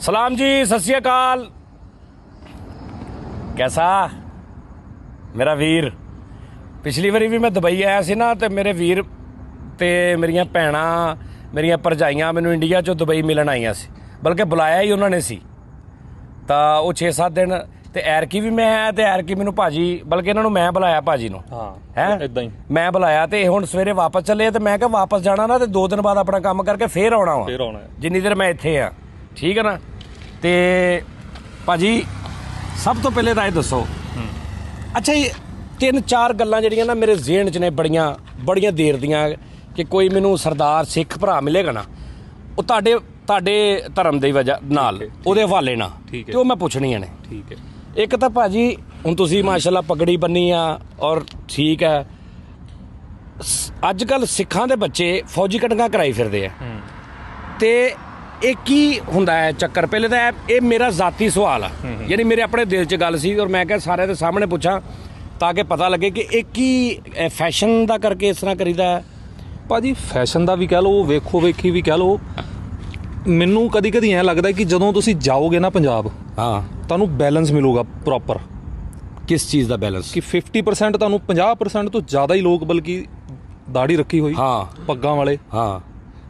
सलाम जी, सत श्री अकाल। कैसा मेरा वीर? पिछली वारी भी मैं दुबई आया सी ना, तो मेरे वीर ते मेरिया भैन मेरिया भरजाइयां मैनू इंडिया चो दुबई मिलन आईयां सी, बल्कि बुलाया ही उन्होंने सी। तो वो 6-7 दिन ते ऐरकी भी मैं है, ते ऐरकी मैनू भाजी, बल्कि इन्होंने मैं बुलाया भाजी नू, है इदां ही मैं बुलाया। तो हुण सवेरे वापस चले, तो मैं क्या वापस जाना ना, तो 2 दिन बाद अपना काम करके फिर आउणा वा, जिन्नी देर मैं इत्थे आ, ठीक है ना। तो भाजी सब तो पहले तो ये दसो, अच्छा ये 3-4 गल्लां जिहड़ियां ना मेरे ज़हन च ने बड़ियां देर दियां, कि कोई मैनू सरदार सिख भरा मिलेगा ना, वो तुहाडे धर्म दी वजह नाल उहदे हवाले ना, ते मैं पुछणियां ने। ठीक है, एक तो भाजी हुण तुसीं माशाअल्लाह पगड़ी बन्नी आ, और ठीक है, अजकल सिखां दे बच्चे फौजी कटंगा कराई फिरदे आ, ते ਇਹ ਕੀ ਹੁੰਦਾ ਹੈ ਚੱਕਰ? ਪਹਿਲੇ ਤਾਂ ਇਹ ਮੇਰਾ ਜ਼ਾਤੀ ਸਵਾਲ ਆ, ਯਾਨੀ ਮੇਰੇ ਆਪਣੇ ਦਿਲ 'ਚ ਗੱਲ ਸੀ, ਔਰ ਮੈਂ ਕਿਹਾ ਸਾਰਿਆਂ ਦੇ ਸਾਹਮਣੇ ਪੁੱਛਾਂ ਤਾਂ ਕਿ ਪਤਾ ਲੱਗੇ ਕਿ ਇਹ ਕੀ ਫੈਸ਼ਨ ਦਾ ਕਰਕੇ ਇਸ ਤਰ੍ਹਾਂ ਕਰੀਦਾ ਹੈ। ਭਾਜੀ ਫੈਸ਼ਨ ਦਾ ਵੀ ਕਹਿ ਲਓ, ਵੇਖੋ ਵੇਖੀ ਵੀ ਕਹਿ ਲਓ। ਮੈਨੂੰ ਕਦੀ ਕਦੀ ਐਂ ਲੱਗਦਾ ਕਿ ਜਦੋਂ ਤੁਸੀਂ ਜਾਓਗੇ ਨਾ ਪੰਜਾਬ, ਹਾਂ, ਤੁਹਾਨੂੰ ਬੈਲੈਂਸ ਮਿਲੂਗਾ ਪ੍ਰੋਪਰ। ਕਿਸ ਚੀਜ਼ ਦਾ ਬੈਲੈਂਸ? ਕਿ 50% ਤੁਹਾਨੂੰ 50% ਤੋਂ ਜ਼ਿਆਦਾ ਹੀ ਲੋਕ ਬਲਕਿ ਦਾੜੀ ਰੱਖੀ ਹੋਈ, ਹਾਂ, ਪੱਗਾਂ ਵਾਲੇ, ਹਾਂ,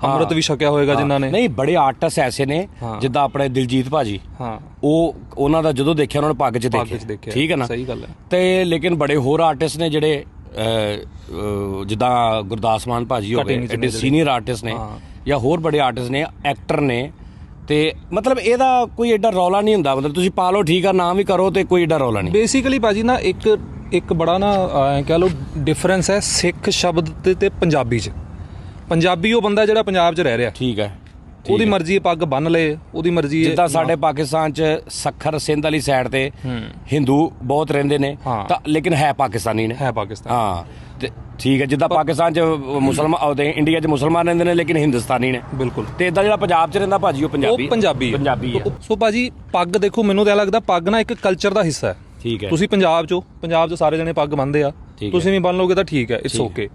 ਅੰਮ੍ਰਿਤ ਵੀ ਛਕਿਆ ਹੋਏਗਾ ਜਿਨ੍ਹਾਂ ਨੇ। ਨਹੀਂ, ਬੜੇ ਆਰਟਿਸਟ ਐਸੇ ਨੇ, ਜਿੱਦਾਂ ਆਪਣੇ ਦਿਲਜੀਤ ਭਾਜੀ, ਹਾਂ, ਉਹਨਾਂ ਦਾ ਜਦੋਂ ਦੇਖਿਆ ਉਹਨਾਂ ਨੇ ਪੱਗ 'ਚ ਦੇਖਿਆ, ਠੀਕ ਹੈ ਨਾ, ਸਹੀ ਗੱਲ ਹੈ। ਤੇ ਲੇਕਿਨ ਬੜੇ ਹੋਰ ਆਰਟਿਸਟ ਨੇ ਜਿਹੜੇ ਜਿੱਦਾਂ ਗੁਰਦਾਸ ਮਾਨ ਭਾਜੀ ਹੋ ਗਏ, ਐਡੇ ਸੀਨੀਅਰ ਆਰਟਿਸਟ ਨੇ, ਜਾਂ ਹੋਰ ਬੜੇ ਆਰਟਿਸਟ ਨੇ, ਐਕਟਰ ਨੇ, ਤੇ ਮਤਲਬ ਇਹਦਾ ਕੋਈ ਐਡਾ ਰੌਲਾ ਨਹੀਂ ਹੁੰਦਾ। ਮਤਲਬ ਤੁਸੀਂ ਪਾ ਲਓ, ਠੀਕ ਆ, ਨਾ ਵੀ ਕਰੋ, ਤੇ ਕੋਈ ਐਡਾ ਰੌਲਾ ਨਹੀਂ। ਬੇਸਿਕਲੀ ਭਾਜੀ ਨਾ ਇੱਕ ਬੜਾ ਨਾ ਕਹਿ ਲਓ ਡਿਫਰੈਂਸ ਹੈ ਸਿੱਖ ਸ਼ਬਦ ਤੇ ਪੰਜਾਬੀ 'ਚ। ਪੰਜਾਬੀ ਉਹ ਬੰਦਾ ਜਿਹੜਾ ਪੰਜਾਬ 'ਚ ਰਹਿ ਰਿਹਾ, ਠੀਕ ਹੈ, ਉਹਦੀ ਮਰਜ਼ੀ ਪੱਗ ਬੰਨ ਲਏ, ਉਹਦੀ ਮਰਜ਼ੀ। ਜਿੱਦਾਂ ਸਾਡੇ ਪਾਕਿਸਤਾਨ 'ਚ ਸੱਖਰ ਸਿੰਧ ਵਾਲੀ ਸਾਈਡ ਤੇ ਹਿੰਦੂ ਬਹੁਤ ਰਹਿੰਦੇ ਨੇ, ਤਾਂ ਲੇਕਿਨ ਹੈ ਪਾਕਿਸਤਾਨੀ ਨੇ, ਹੈ ਪਾਕਿਸਤਾਨ, ਹਾਂ, ਤੇ ਠੀਕ ਹੈ। ਜਿੱਦਾਂ ਪਾਕਿਸਤਾਨ 'ਚ ਮੁਸਲਮਾਨ ਆਉਂਦੇ, ਇੰਡੀਆ 'ਚ ਮੁਸਲਮਾਨ ਰਹਿੰਦੇ ਨੇ, ਲੇਕਿਨ ਹਿੰਦੁਸਤਾਨੀ ਨੇ, ਬਿਲਕੁਲ। ਤੇ ਇਦਾਂ ਜਿਹੜਾ ਪੰਜਾਬ 'ਚ ਰਹਿੰਦਾ ਭਾਜੀ, ਉਹ ਪੰਜਾਬੀ ਹੈ। ਸੋ ਭਾਜੀ ਪੱਗ ਦੇਖੋ, ਮੈਨੂੰ ਤਾਂ ਲੱਗਦਾ ਪੱਗ ਨਾ ਇੱਕ ਕਲਚਰ ਦਾ ਹਿੱਸਾ ਹੈ, ਠੀਕ ਹੈ। ਤੁਸੀਂ ਪੰਜਾਬ 'ਚ ਸਾਰੇ ਜਣੇ ਪੱਗ ਬੰਨਦੇ ਆ, ਤੁਸੀਂ ਵੀ ਬੰਨ ਲਓਗੇ ਤਾਂ ਠੀਕ ਹੈ, ਇਟਸ ਓਕੇ।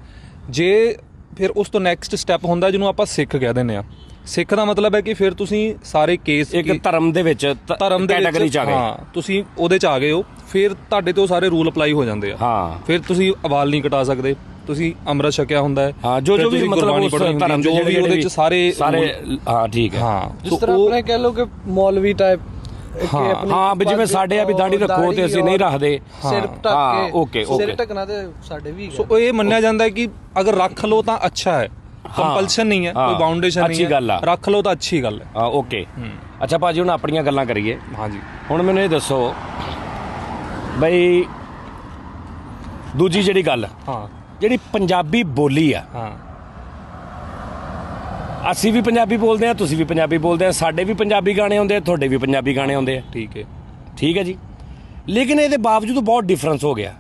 ਜੇ ਫਿਰ ਉਸ ਤੋਂ ਨੈਕਸਟ ਸਟੈਪ ਹੁੰਦਾ ਜਿਹਨੂੰ ਆਪਾਂ ਸਿੱਖ ਕਹਿ ਦਿੰਦੇ ਆ। ਸਿੱਖ ਦਾ ਮਤਲਬ ਹੈ ਕਿ ਫਿਰ ਤੁਸੀਂ ਸਾਰੇ ਕੇਸ ਇੱਕ ਧਰਮ ਦੇ ਵਿੱਚ ਕੈਟਾਗਰੀ 'ਚ ਆ ਗਏ, ਹਾਂ, ਤੁਸੀਂ ਉਹਦੇ 'ਚ ਆ ਗਏ ਹੋ, ਫਿਰ ਤੁਹਾਡੇ ਤੇ ਉਹ ਸਾਰੇ ਰੂਲ ਅਪਲਾਈ ਹੋ ਜਾਂਦੇ ਆ। ਹਾਂ, ਫਿਰ ਤੁਸੀਂ ਵਾਲ ਨਹੀਂ ਕਟਾ ਸਕਦੇ, ਤੁਸੀਂ ਅੰਮ੍ਰਿਤ ਛਕਿਆ ਹੁੰਦਾ ਹੈ, ਹਾਂ, ਜੋ ਵੀ ਮਤਲਬ ਉਸ ਧਰਮ ਜੋ ਵੀ ਉਹਦੇ 'ਚ ਸਾਰੇ, ਹਾਂ, ਠੀਕ ਹੈ। ਹਾਂ, ਜਿਸ ਤਰ੍ਹਾਂ ਆਪਣੇ ਕਹਿ ਲਓ ਕਿ ਮੌਲਵੀ ਟਾਈਪ, ਹਾਂ, ਵੀ ਜਿਵੇਂ ਸਾਡੇ ਆ ਵੀ ਦਾੜੀ ਰੱਖੋ ਤੇ ਅਸੀਂ ਨਹੀਂ ਰੱਖਦੇ, ਸਿਰ ਢੱਕ ਕੇ, ਸਿਰ ਢੱਕਣਾ ਤੇ ਸਾਡੇ ਵੀ। ਸੋ ਇਹ ਮੰਨਿਆ ਜਾਂਦਾ ਹੈ ਕਿ ਅਗਰ ਰੱਖ ਲਓ ਤਾਂ ਅੱਛਾ ਹੈ, ਕੰਪਲਸ਼ਨ ਨਹੀਂ ਹੈ, ਕੋਈ ਬਾਉਂਡੇਸ਼ਨ ਨਹੀਂ ਹੈ, ਰੱਖ ਲਓ ਤਾਂ ਅੱਛੀ ਗੱਲ ਹੈ। ਹਾਂ, ਓਕੇ। ਅੱਛਾ ਭਾਜੀ, ਹੁਣ ਆਪਣੀਆਂ ਗੱਲਾਂ ਕਰੀਏ। ਹਾਂਜੀ, ਹੁਣ ਮੈਨੂੰ ਇਹ ਦੱਸੋ ਬਈ, ਦੂਜੀ ਜਿਹੜੀ ਗੱਲ, ਹਾਂ, ਜਿਹੜੀ ਪੰਜਾਬੀ ਬੋਲੀ ਆ, ਹਾਂ, ਅਸੀਂ ਵੀ ਪੰਜਾਬੀ ਬੋਲਦੇ ਆ, ਤੁਸੀਂ ਵੀ ਪੰਜਾਬੀ ਬੋਲਦੇ ਆ, ਸਾਡੇ ਵੀ ਪੰਜਾਬੀ ਗਾਣੇ ਆਉਂਦੇ ਆ, ਤੁਹਾਡੇ ਵੀ ਪੰਜਾਬੀ ਗਾਣੇ ਆਉਂਦੇ ਆ, ਠੀਕ ਹੈ, ਠੀਕ ਹੈ ਜੀ। ਲੇਕਿਨ ਇਹਦੇ ਬਾਵਜੂਦ ਬਹੁਤ ਡਿਫਰੈਂਸ ਹੋ ਗਿਆ।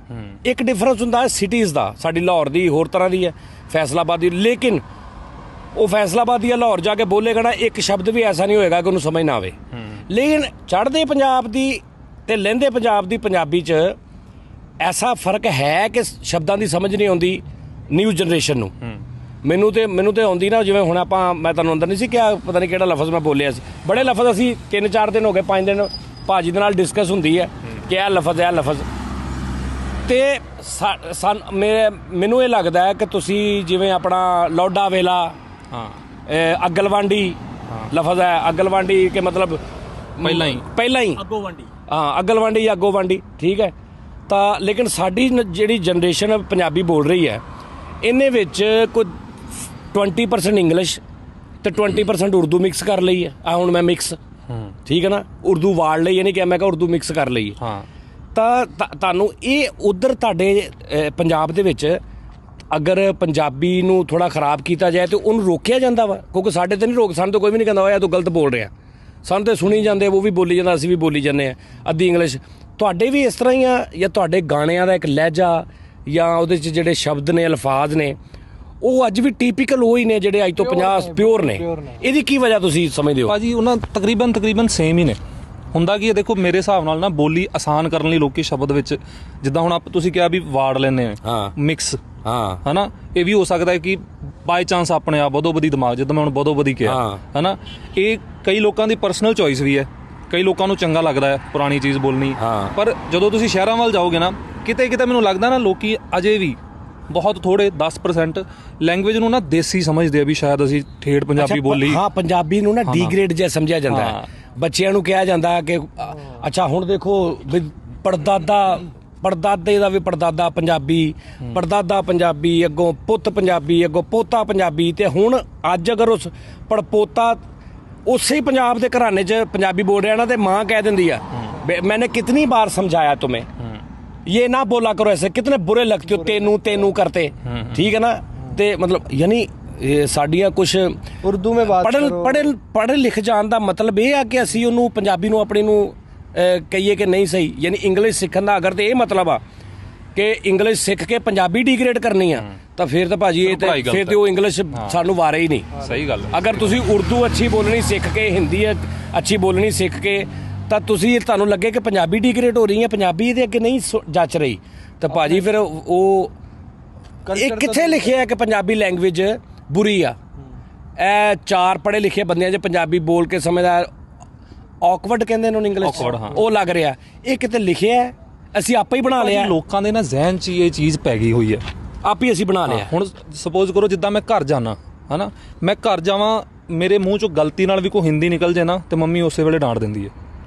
ਇੱਕ ਡਿਫਰੈਂਸ ਹੁੰਦਾ ਹੈ ਸਿਟੀਜ਼ ਦਾ, ਸਾਡੀ ਲਾਹੌਰ ਦੀ ਹੋਰ ਤਰ੍ਹਾਂ ਦੀ ਹੈ, ਫੈਸਲਾਬਾਦ ਦੀ, ਲੇਕਿਨ ਉਹ ਫੈਸਲਾਬਾਦ ਦੀ ਲਾਹੌਰ ਜਾ ਕੇ ਬੋਲੇਗਾ ਨਾ, ਇੱਕ ਸ਼ਬਦ ਵੀ ਐਸਾ ਨਹੀਂ ਹੋਏਗਾ ਕਿ ਉਹਨੂੰ ਸਮਝ ਨਾ ਆਵੇ। ਲੇਕਿਨ ਚੜ੍ਹਦੇ ਪੰਜਾਬ ਦੀ ਤੇ ਲਹਿੰਦੇ ਪੰਜਾਬ ਦੀ ਪੰਜਾਬੀ 'ਚ ਐਸਾ ਫਰਕ ਹੈ ਕਿ ਸ਼ਬਦਾਂ ਦੀ ਸਮਝ ਨਹੀਂ ਆਉਂਦੀ ਨਿਊ ਜਨਰੇਸ਼ਨ ਨੂੰ। ਮੈਨੂੰ ਤੇ ਆਉਂਦੀ ਨਾ, ਜਿਵੇਂ ਹੁਣ ਮੈਂ ਤੁਹਾਨੂੰ ਅੰਦਰ ਨਹੀਂ ਸੀ ਕਿਹਾ, ਪਤਾ ਨਹੀਂ ਕਿਹੜਾ ਲਫ਼ਜ਼ ਮੈਂ ਬੋਲਿਆ ਸੀ, ਬੜੇ ਲਫ਼ਜ਼ ਅਸੀਂ 3-4 ਦਿਨ ਹੋ ਗਏ, 5 ਦਿਨ ਭਾਜੀ ਦੇ ਨਾਲ ਡਿਸਕਸ ਹੁੰਦੀ ਹੈ ਕਿ ਇਹ ਲਫ਼ਜ਼, ਤੇ ਮੈਨੂੰ ਇਹ ਲੱਗਦਾ ਹੈ ਕਿ ਤੁਸੀਂ ਜਿਵੇਂ ਆਪਣਾ ਲੌਡਾ ਵੇਲਾ, ਅਗਲਵਾਂਡੀ ਲਫ਼ਜ਼ ਹੈ, ਅਗਲਵਾਂਡੀ ਕਿ ਮਤਲਬ ਪਹਿਲਾਂ ਹੀ ਅੱਗੋਵਾਂਡੀ, ਹਾਂ, ਅਗਲਵਾਂਡੀ ਜਾਂ ਅੱਗੋਵਾਂਡੀ, ਠੀਕ ਹੈ। ਤਾਂ ਲੇਕਿਨ ਸਾਡੀ ਜਿਹੜੀ ਜਨਰੇਸ਼ਨ ਪੰਜਾਬੀ ਬੋਲ ਰਹੀ ਹੈ, ਇਹਨੇ ਵਿੱਚ ਕੋਈ 20% ਇੰਗਲਿਸ਼ ਤੇ 20% ਉਰਦੂ ਮਿਕਸ ਕਰ ਲਈ ਹੈ। ਹੁਣ ਮੈਂ ਮਿਕਸ, ਠੀਕ ਹੈ ਨਾ, ਉਰਦੂ ਵਾੜ ਲਈ, ਇਹ ਨਹੀਂ ਕਿਹਾ, ਮੈਂ ਕਿਹਾ ਉਰਦੂ ਮਿਕਸ ਕਰ ਲਈ। ਹਾਂ, ਤਾਂ ਤੁਹਾਨੂੰ ਇਹ ਉਧਰ ਤੁਹਾਡੇ ਪੰਜਾਬ ਦੇ ਵਿੱਚ ਅਗਰ ਪੰਜਾਬੀ ਨੂੰ ਥੋੜ੍ਹਾ ਖਰਾਬ ਕੀਤਾ ਜਾਏ ਤਾਂ ਉਹਨੂੰ ਰੋਕਿਆ ਜਾਂਦਾ ਵਾ, ਕਿਉਂਕਿ ਸਾਡੇ ਤਾਂ ਨਹੀਂ ਸਾਨੂੰ ਤਾਂ ਕੋਈ ਵੀ ਨਹੀਂ ਕਹਿੰਦਾ ਹੋਇਆ ਤੂੰ ਗਲਤ ਬੋਲ ਰਿਹਾ, ਸਾਨੂੰ ਤਾਂ ਸੁਣੀ ਜਾਂਦੇ, ਉਹ ਵੀ ਬੋਲੀ ਜਾਂਦਾ, ਅਸੀਂ ਵੀ ਬੋਲੀ ਜਾਂਦੇ ਹਾਂ ਅੱਧੀ ਇੰਗਲਿਸ਼। ਤੁਹਾਡੇ ਵੀ ਇਸ ਤਰ੍ਹਾਂ ਹੀ ਆ, ਜਾਂ ਤੁਹਾਡੇ ਗਾਣਿਆਂ ਦਾ ਇੱਕ ਲਹਿਜਾ ਜਾਂ ਉਹਦੇ 'ਚ ਜਿਹੜੇ ਸ਼ਬਦ ਨੇ, ਅਲਫਾਜ਼ ਨੇ, ਉਹ ਅੱਜ ਵੀ ਟਿਪੀਕਲ ਉਹ ਹੀ ਨੇ ਜਿਹੜੇ ਅੱਜ ਤੋਂ 50 ਪਿਓਰ ਨੇ? ਇਹਦੀ ਕੀ ਵਜ੍ਹਾ ਤੁਸੀਂ ਸਮਝਦੇ ਹੋ? ਭਾਜੀ ਉਹਨਾਂ ਤਕਰੀਬਨ ਸੇਮ ਹੀ ਨੇ। ਹੁੰਦਾ ਕੀ ਹੈ, ਦੇਖੋ ਮੇਰੇ ਹਿਸਾਬ ਨਾਲ ਨਾ ਬੋਲੀ ਆਸਾਨ ਕਰਨ ਲਈ ਲੋਕੀ ਸ਼ਬਦ ਵਿੱਚ, ਜਿੱਦਾਂ ਹੁਣ ਤੁਸੀਂ ਕਿਹਾ ਵੀ ਵਾਰਡ ਲੈਂਦੇ ਆ ਮਿਕਸ, ਹਾਂ, ਹਨਾ, ਇਹ ਵੀ ਹੋ ਸਕਦਾ ਹੈ ਕਿ ਬਾਈ ਚਾਂਸ ਆਪਣੇ ਆਪ ਬਦੋਬਦੀ ਦਿਮਾਗ, ਜਿੱਦਾਂ ਮੈਂ ਹੁਣ ਬਦੋਬਦੀ ਕਿਹਾ, ਹਨਾ, ਇਹ ਕਈ ਲੋਕਾਂ ਦੀ ਪਰਸਨਲ ਚੋਇਸ ਵੀ ਹੈ, ਕਈ ਲੋਕਾਂ ਨੂੰ ਚੰਗਾ ਲੱਗਦਾ ਹੈ ਪੁਰਾਣੀ ਚੀਜ਼ ਬੋਲਣੀ। ਹਾਂ। ਪਰ ਜਦੋਂ ਤੁਸੀਂ ਸ਼ਹਿਰਾਂ ਵੱਲ ਜਾਓਗੇ ਨਾ, ਕਿਤੇ ਕਿਤੇ ਮੈਨੂੰ ਲੱਗਦਾ ਨਾ ਲੋਕੀ ਅਜੇ ਵੀ ਬਹੁਤ ਥੋੜੇ 10% ਲੈਂਗੁਏਜ ਨੂੰ ਨਾ ਦੇਸੀ ਸਮਝਦੇ ਆ, ਵੀ ਸ਼ਾਇਦ ਅਸੀਂ ਠੇਠ ਪੰਜਾਬੀ ਬੋਲੀ। ਹਾਂ, ਪੰਜਾਬੀ ਨੂੰ ਨਾ ਡੀਗ੍ਰੇਡ ਜਿਹਾ ਸਮਝਿਆ ਜਾਂਦਾ ਹੈ। ਬੱਚਿਆਂ ਨੂੰ ਕਿਹਾ ਜਾਂਦਾ ਕਿ ਅੱਛਾ ਹੁਣ ਦੇਖੋ ਵੀ ਪੜਦਾਦੇ ਦਾ ਵੀ ਪੜਦਾਦਾ ਪੰਜਾਬੀ, ਪੜਦਾਦਾ ਪੰਜਾਬੀ, ਅੱਗੋਂ ਪੁੱਤ ਪੰਜਾਬੀ, ਅੱਗੋਂ ਪੋਤਾ ਪੰਜਾਬੀ, ਤੇ ਹੁਣ ਅੱਜ ਅਗਰ ਉਸ ਪੜਪੋਤਾ ਉਸੇ ਪੰਜਾਬ ਦੇ ਘਰਾਣੇ 'ਚ ਪੰਜਾਬੀ ਬੋਲ ਰਿਹਾ ਨਾ, ਤੇ ਮਾਂ ਕਹਿ ਦਿੰਦੀ ਆ मैंने कितनी बार समझाया तुम्हें, ये ना बोला करो ऐसे, कितने बुरे लगते हो तेनू तेनू करते, ठीक है ना। ते मतलब यानी ਸਾਡੀਆਂ ਕੁਛ ਉਰਦੂ ਵਿੱਚ ਬਾਤ ਕਰੋ। ਪੜ੍ਹ ਲਿਖ ਜਾਣ ਦਾ ਮਤਲਬ ਇਹ ਆ ਕਿ ਅਸੀਂ ਉਹਨੂੰ ਪੰਜਾਬੀ ਨੂੰ ਆਪਣੀ ਨੂੰ ਕਹੀਏ ਕਿ ਨਹੀਂ ਸਹੀ, ਯਾਨੀ ਇੰਗਲਿਸ਼ ਸਿੱਖਣ ਦਾ ਅਗਰ ਤੇ ਇਹ ਮਤਲਬ ਆ ਕਿ ਇੰਗਲਿਸ਼ ਸਿੱਖ ਕੇ ਪੰਜਾਬੀ ਡੀਗ੍ਰੇਡ ਕਰਨੀ ਆ, ਤਾਂ ਫਿਰ ਤਾਂ ਭਾਜੀ ਇਹ ਤੇ ਫਿਰ ਤੇ ਉਹ ਇੰਗਲਿਸ਼ ਸਾਨੂੰ ਵਾਰੇ ਹੀ ਨਹੀਂ। ਸਹੀ ਗੱਲ। ਅਗਰ ਤੁਸੀਂ ਉਰਦੂ ਅੱਛੀ ਬੋਲਣੀ ਸਿੱਖ ਕੇ, ਹਿੰਦੀ ਅੱਛੀ ਬੋਲਣੀ ਸਿੱਖ ਕੇ, ਤਾਂ ਤੁਸੀਂ ਤੁਹਾਨੂੰ ਲੱਗੇ ਕਿ ਪੰਜਾਬੀ ਡੀਗ੍ਰੇਡ ਹੋ ਰਹੀ ਹੈ, ਪੰਜਾਬੀ ਇਹਦੇ ਅੱਗੇ ਨਹੀਂ ਜੱਚ ਰਹੀ, ਤਾਂ ਭਾਜੀ ਫਿਰ ਉਹ ਇਹ ਕਿੱਥੇ ਲਿਖਿਆ ਹੈ ਕਿ ਪੰਜਾਬੀ ਲੈਂਗੁਏਜ ਬੁਰੀ ਆ। ਇਹ ਚਾਰ ਪੜ੍ਹੇ ਲਿਖੇ ਬੰਦਿਆਂ 'ਚ ਪੰਜਾਬੀ ਬੋਲ ਕੇ ਸਮਝਦਾ ਔਕਵਰਡ ਕਹਿੰਦੇ ਨੇ ਉਹਨੂੰ ਇੰਗਲਿਸ਼, ਉਹ ਲੱਗ ਰਿਹਾ। ਇਹ ਕਿਤੇ ਲਿਖਿਆ ਹੈ, ਅਸੀਂ ਆਪੇ ਹੀ ਬਣਾ ਲਿਆ। ਲੋਕਾਂ ਦੇ ਨਾ ਜ਼ਿਹਨ 'ਚ ਇਹ ਚੀਜ਼ ਪੈ ਗਈ ਹੋਈ ਹੈ, ਆਪ ਹੀ ਅਸੀਂ ਬਣਾ ਲਿਆ। ਹੁਣ ਸਪੋਜ਼ ਕਰੋ ਜਿੱਦਾਂ ਮੈਂ ਘਰ ਜਾਣਾ ਹਨਾ, ਮੈਂ ਘਰ ਜਾਵਾਂ, ਮੇਰੇ ਮੂੰਹ 'ਚੋਂ ਗਲਤੀ ਨਾਲ ਵੀ ਕੋਈ ਹਿੰਦੀ ਨਿਕਲ ਜੇ ਨਾ, ਤੇ ਮੰਮੀ ਉਸੇ ਵੇਲੇ ਡਾਂਟ ਦਿੰਦੀ ਹੈ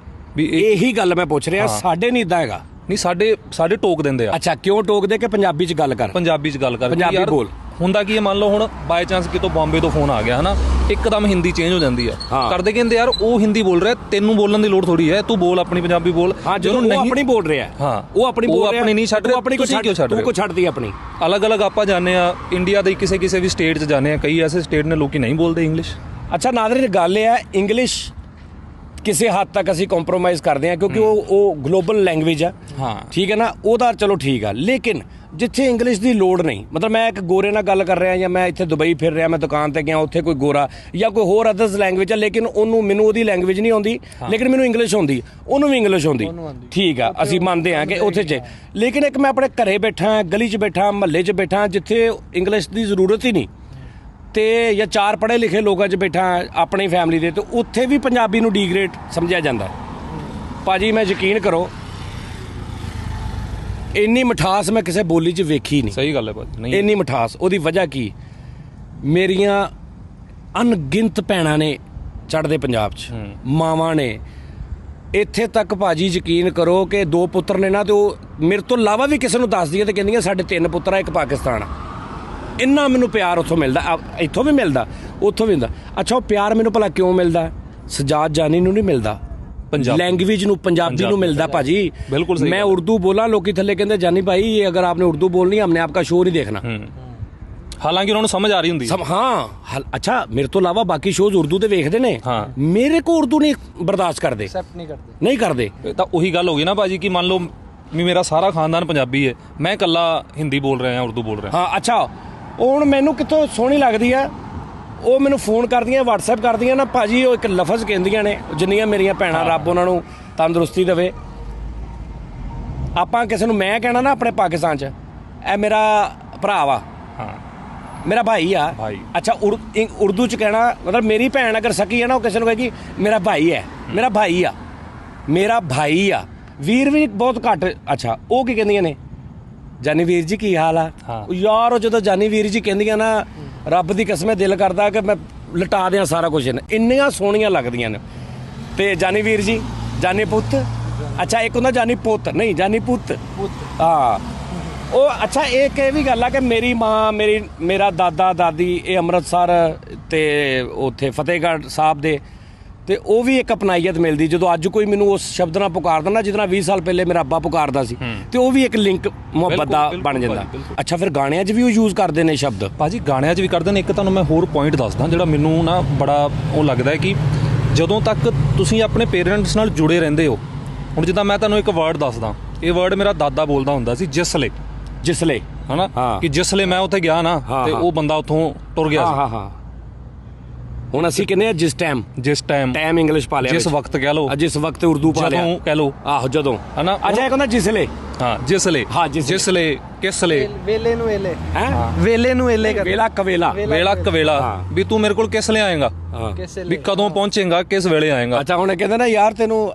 ਵੀ ਇਹੀ ਗੱਲ ਮੈਂ ਪੁੱਛ ਰਿਹਾ। ਸਾਡੇ ਨਹੀਂ ਇਦਾਂ ਹੈਗਾ। ਨਹੀਂ, ਸਾਡੇ ਟੋਕ ਦਿੰਦੇ ਆ। ਅੱਛਾ, ਕਿਉਂ ਟੋਕਦੇ? ਕਿ ਪੰਜਾਬੀ 'ਚ ਗੱਲ ਕਰ, ਪੰਜਾਬੀ 'ਚ ਗੱਲ ਕਰ, ਪੰਜਾਬੀ ਬੋਲ। ਹੁੰਦਾ ਕੀ ਹੈ, ਮੰਨ ਲਓ ਹੁਣ ਬਾਈ ਚਾਂਸ ਕਿਤੋਂ ਬੰਬੇ ਤੋਂ ਫੋਨ ਆ ਗਿਆ ਹਨਾ, ਇੱਕਦਮ ਹਿੰਦੀ ਚੇਂਜ ਹੋ ਜਾਂਦੀ ਹੈ। ਕਰਦੇ ਕਹਿੰਦੇ ਯਾਰ ਉਹ ਹਿੰਦੀ ਬੋਲ ਰਿਹਾ, ਤੈਨੂੰ ਬੋਲਣ ਦੀ ਲੋੜ ਥੋੜੀ ਹੈ, ਤੂੰ ਬੋਲ ਆਪਣੀ ਪੰਜਾਬੀ ਬੋਲ। ਹਾਂ, ਜਦੋਂ ਉਹ ਆਪਣੀ ਬੋਲ ਰਿਹਾ, ਹਾਂ ਉਹ ਆਪਣੀ ਬੋਲ ਰਿਹਾ, ਆਪਣੀ ਨਹੀਂ ਛੱਡ ਰਿਹਾ, ਆਪਣੀ ਕਿਉਂ ਛੱਡ ਰਿਹਾ? ਤੂੰ ਛੱਡਦੀ ਆਪਣੀ। ਅਲੱਗ-ਅਲੱਗ ਆਪਾਂ ਜਾਂਦੇ ਆ, ਇੰਡੀਆ ਦੇ ਕਿਸੇ ਵੀ ਸਟੇਟ 'ਚ ਜਾਂਦੇ ਆ, ਕਈ ਐਸੇ ਸਟੇਟ ਨੇ ਲੋਕੀ ਨਹੀਂ ਬੋਲਦੇ ਇੰਗਲਿਸ਼। ਅੱਛਾ ਨਾਜ਼ਰੀਨ, ਗੱਲ ਇਹ ਹੈ ਇੰਗਲਿਸ਼ ਕਿਸੇ ਹੱਦ ਤੱਕ ਅਸੀਂ ਕੰਪਰੋਮਾਈਜ਼ ਕਰਦੇ ਹਾਂ, ਕਿਉਂਕਿ ਉਹ ਗਲੋਬਲ ਲੈਂਗੁਏਜ ਆ। ਹਾਂ, ਠੀਕ ਹੈ ਨਾ, ਉਹਦਾ ਚਲੋ ਠੀਕ ਆ। ਲੇਕਿਨ ਜਿੱਥੇ ਇੰਗਲਿਸ਼ ਦੀ ਲੋੜ ਨਹੀਂ, ਮਤਲਬ ਮੈਂ ਇੱਕ ਗੋਰੇ ਨਾਲ ਗੱਲ ਕਰ ਰਿਹਾ, ਜਾਂ ਮੈਂ ਇੱਥੇ ਦੁਬਈ ਫਿਰ ਰਿਹਾ, ਮੈਂ ਦੁਕਾਨ ਤੇ ਗਿਆ, ਉੱਥੇ ਕੋਈ ਗੋਰਾ ਜਾਂ ਕੋਈ ਹੋਰ ਅਦਰਸ ਲੈਂਗੁਏਜ ਆ, ਲੇਕਿਨ ਮੈਨੂੰ ਉਹਦੀ ਲੈਂਗੁਏਜ ਨਹੀਂ ਆਉਂਦੀ, ਲੇਕਿਨ ਮੈਨੂੰ ਇੰਗਲਿਸ਼ ਆਉਂਦੀ, ਉਹਨੂੰ ਵੀ ਇੰਗਲਿਸ਼ ਆਉਂਦੀ, ਠੀਕ ਆ, ਅਸੀਂ ਮੰਨਦੇ ਹਾਂ ਕਿ ਉੱਥੇ 'ਚ। ਲੇਕਿਨ ਇੱਕ ਮੈਂ ਆਪਣੇ ਘਰੇ ਬੈਠਾ, ਗਲੀ 'ਚ ਬੈਠਾ, ਮਹੱਲੇ 'ਚ ਬੈਠਾ, ਜਿੱਥੇ ਇੰਗਲਿਸ਼ ਦੀ ਜ਼ਰੂਰਤ ਹੀ ਨਹੀਂ, ਤੇ ਜਾਂ ਚਾਰ ਪੜ੍ਹੇ ਲਿਖੇ ਲੋਕਾਂ 'ਚ ਬੈਠਾ ਆਪਣੀ ਫੈਮਿਲੀ ਦੇ, ਤੇ ਉੱਥੇ ਵੀ ਪੰਜਾਬੀ ਨੂੰ ਡੀਗ੍ਰੇਡ ਸਮਝਿਆ ਜਾਂਦਾ। ਭਾਜੀ ਮੈਂ ਯਕੀਨ ਕਰੋ, ਇੰਨੀ ਮਿਠਾਸ ਮੈਂ ਕਿਸੇ ਬੋਲੀ 'ਚ ਵੇਖੀ ਨਹੀਂ। ਸਹੀ ਗੱਲ ਹੈ ਭਾਜੀ, ਨਹੀਂ ਇੰਨੀ ਮਿਠਾਸ। ਉਹਦੀ ਵਜ੍ਹਾ ਕੀ? ਮੇਰੀਆਂ ਅਣਗਿਣਤ ਭੈਣਾਂ ਨੇ ਚੜ੍ਹਦੇ ਪੰਜਾਬ 'ਚ, ਮਾਵਾਂ ਨੇ, ਇੱਥੇ ਤੱਕ ਭਾਜੀ ਯਕੀਨ ਕਰੋ ਕਿ 2 ਪੁੱਤਰ ਨੇ ਨਾ, ਤੇ ਉਹ ਮੇਰੇ ਤੋਂ ਇਲਾਵਾ ਵੀ ਕਿਸੇ ਨੂੰ ਦੱਸਦੀਆਂ ਤੇ ਕਹਿੰਦੀਆਂ ਸਾਡੇ 3 ਪੁੱਤਰ ਆ, 1 ਪਾਕਿਸਤਾਨ ਆ। ਇੰਨਾ ਮੈਨੂੰ ਪਿਆਰ ਉੱਥੋਂ ਮਿਲਦਾ, ਇੱਥੋਂ ਵੀ ਮਿਲਦਾ, ਉੱਥੋਂ ਵੀ ਮਿਲਦਾ। ਅੱਛਾ, ਉਹ ਪਿਆਰ ਮੈਨੂੰ ਭਲਾ ਕਿਉਂ ਮਿਲਦਾ? ਸਜਾਦ ਜਾਨੀ ਨੂੰ ਨਹੀਂ ਮਿਲਦਾ, लैंग्वेज ਨੂੰ, ਪੰਜਾਬੀ ਨੂੰ ਮਿਲਦਾ ਭਾਜੀ। ਬਿਲकुल मैं उर्दू बोला, लोग थले कहते जानी भाई ये अगर आपने उर्दू बोलनी हमने आपका शो नहीं देखना। ਹਾਲਾਂਕਿ ਉਹਨਾਂ ਨੂੰ ਸਮਝ ਆ ਰਹੀ ਹੁੰਦੀ ਹੈ। हाँ, अच्छा मेरे तो इलावा बाकी शोज उर्दू ਤੇ ਵੇਖਦੇ ਨੇ, ਮੇਰੇ ਕੋ ਉਰਦੂ ਨਹੀਂ ਬਰਦਾਸ਼ਤ ਕਰਦੇ, ਐਕਸੈਪਟ ਨਹੀਂ ਕਰਦੇ। ਤਾਂ ਉਹੀ ਗੱਲ ਹੋ ਗਈ ਨਾ ਭਾਜੀ ਕਿ ਮੰਨ ਲਓ ਵੀ ਮੇਰਾ ਸਾਰਾ ਖਾਨਦਾਨ ਪੰਜਾਬੀ ਹੈ, ਮੈਂ ਇਕੱਲਾ ਹਿੰਦੀ ਬੋਲ ਰਿਹਾ ਜਾਂ ਉਰਦੂ ਬੋਲ ਰਿਹਾ। ਹਾਂ, ਅੱਛਾ ਹੁਣ ਮੈਨੂੰ ਕਿੱਥੋਂ ਸੋਹਣੀ ਲੱਗਦੀ ਆ, ਉਹ ਮੈਨੂੰ ਫੋਨ ਕਰਦੀਆਂ, WhatsApp ਕਰਦੀਆਂ ਨਾ ਭਾਜੀ, ਉਹ ਇੱਕ ਲਫ਼ਜ਼ ਕਹਿੰਦੀਆਂ ਨੇ, ਜਿੰਨੀਆਂ ਮੇਰੀਆਂ ਭੈਣਾਂ, ਰੱਬ ਉਹਨਾਂ ਨੂੰ ਤੰਦਰੁਸਤੀ ਦੇਵੇ। ਆਪਾਂ ਕਿਸੇ ਨੂੰ ਮੈਂ ਕਹਿਣਾ ਨਾ ਆਪਣੇ ਪਾਕਿਸਤਾਨ 'ਚ, ਇਹ ਮੇਰਾ ਭਰਾ ਵਾ, ਮੇਰਾ ਭਾਈ ਆ। ਅੱਛਾ ਉਰਦੂ 'ਚ ਕਹਿਣਾ, ਮਤਲਬ ਮੇਰੀ ਭੈਣ ਅਗਰ ਸਕੀ ਹੈ ਨਾ, ਉਹ ਕਿਸੇ ਨੂੰ ਕਹੇਗੀ ਮੇਰਾ ਭਾਈ ਹੈ, ਮੇਰਾ ਭਾਈ ਆ, ਮੇਰਾ ਭਾਈ ਆ। ਵੀਰ ਵੀ ਬਹੁਤ ਘੱਟ। ਅੱਛਾ ਉਹ ਕੀ ਕਹਿੰਦੀਆਂ ਨੇ? ਜਾਨੀ ਵੀਰ ਜੀ ਕੀ ਹਾਲ ਆ? ਯਾਰ ਉਹ ਜਦੋਂ ਜਾਨੀ ਵੀਰ ਜੀ ਕਹਿੰਦੀਆਂ ਨਾ, ਰੱਬ ਦੀ ਕਸਮ ਦਿਲ ਕਰਦਾ ਕਿ ਮੈਂ ਲਟਾ ਦਿਆਂ ਸਾਰਾ ਕੁਝ। ਇੰਨੀਆਂ ਸੋਹਣੀਆਂ ਲੱਗਦੀਆਂ ਨੇ। ਤੇ ਜਾਨੀ ਵੀਰ ਜੀ, ਜਾਨੀ ਪੁੱਤ। ਅੱਛਾ ਇੱਕ ਹੁੰਦਾ ਜਾਨੀ ਪੁੱਤ, ਨਹੀਂ ਜਾਨੀ ਪੁੱਤ। ਹਾਂ ਉਹ ਅੱਛਾ ਇੱਕ ਇਹ ਵੀ ਗੱਲ ਆ ਕਿ ਮੇਰੀ ਮਾਂ, ਮੇਰਾ ਦਾਦਾ ਦਾਦੀ ਇਹ ਅੰਮ੍ਰਿਤਸਰ ਤੇ ਉੱਥੇ ਫਤਿਹਗੜ੍ਹ ਸਾਹਿਬ ਦੇ, ਤੇ ਉਹ ਵੀ ਇੱਕ ਅਪਣਾਈਅਤ ਮਿਲਦੀ ਜਦੋਂ ਅੱਜ ਕੋਈ ਮੈਨੂੰ ਉਸ ਸ਼ਬਦ ਨਾਲ ਪੁਕਾਰਦਾ ਨਾ, ਜਿਹਦੇ ਨਾਲ 20 ਸਾਲ ਪਹਿਲੇ ਮੇਰਾ ਅੱਬਾ ਪੁਕਾਰਦਾ ਸੀ, ਤੇ ਉਹ ਵੀ ਇੱਕ ਲਿੰਕ ਮੁਹੱਬਤ ਦਾ ਬਣ ਜਾਂਦਾ। ਅੱਛਾ ਫਿਰ ਗਾਣਿਆਂ 'ਚ ਵੀ ਉਹ ਯੂਜ਼ ਕਰਦੇ ਨੇ ਸ਼ਬਦ? ਭਾਜੀ ਗਾਣਿਆਂ 'ਚ ਵੀ ਕਰਦੇ ਨੇ। ਇੱਕ ਤੁਹਾਨੂੰ ਮੈਂ ਹੋਰ ਪੁਆਇੰਟ ਦੱਸਦਾ ਜਿਹੜਾ ਮੈਨੂੰ ਨਾ ਬੜਾ ਉਹ ਲੱਗਦਾ ਹੈ ਕਿ ਜਦੋਂ ਤੱਕ ਤੁਸੀਂ ਆਪਣੇ ਪੇਰੈਂਟਸ ਨਾਲ ਜੁੜੇ ਰਹਿੰਦੇ ਹੋ, ਹੁਣ ਜਿੱਦਾਂ ਮੈਂ ਤੁਹਾਨੂੰ ਇੱਕ ਵਰਡ ਦੱਸਦਾ, ਇਹ ਵਰਡ ਮੇਰਾ ਦਾਦਾ ਬੋਲਦਾ ਹੁੰਦਾ ਸੀ, ਜਿਸਲੇ ਹਨਾ, ਕਿ ਜਿਸਲੇ ਮੈਂ ਉੱਥੇ ਗਿਆ ਨਾ ਤੇ ਉਹ ਬੰਦਾ ਉੱਥੋਂ ਟੁਰ ਗਿਆ ਸੀ। ਹਾਂ ਹੁਣ ਅਸੀਂ ਕਹਿੰਦੇ ਆ ਜਿਸ ਟਾਈਮ ਇੰਗਲਿਸ਼ ਪਾ ਲਿਆ, ਜਿਸ ਵਕਤ ਕਹਿ ਲਓ, ਜਿਸ ਵਕਤ ਉਰਦੂ ਪਾ ਲਿਆ, ਜਦੋਂ ਕਹਿ ਲਓ, ਆਹੋ ਜਦੋਂ ਹਨਾ। ਅੱਛਾ ਇੱਕ ਹੁੰਦਾ ਹਾਂ ਜਿਸਲੇ ਹਾਂ, ਜਿਸਲੇ। ਜਿਸਲੇ ਕਿਸਲੇ ਵੇਲੇ ਨੂੰ ਵੇਲੇ ਹੈ ਵੇਲੇ ਨੂੰ ਵੇਲੇ ਕਰ ਵੇਲਾ ਕਵੇਲਾ ਵੇਲਾ ਕਵੇਲਾ ਹਾਂ। ਵੀ ਤੂੰ ਮੇਰੇ ਕੋਲ ਕਿਸ ਲਈ ਆਏਗਾ हाँ कैसे ਵੀ ਕਦੋਂ ਪਹੁੰਚੇਗਾ ਕਿਸ ਵੇਲੇ ਆਏਗਾ अच्छा उन्हें कहते हैं ना यार तेनू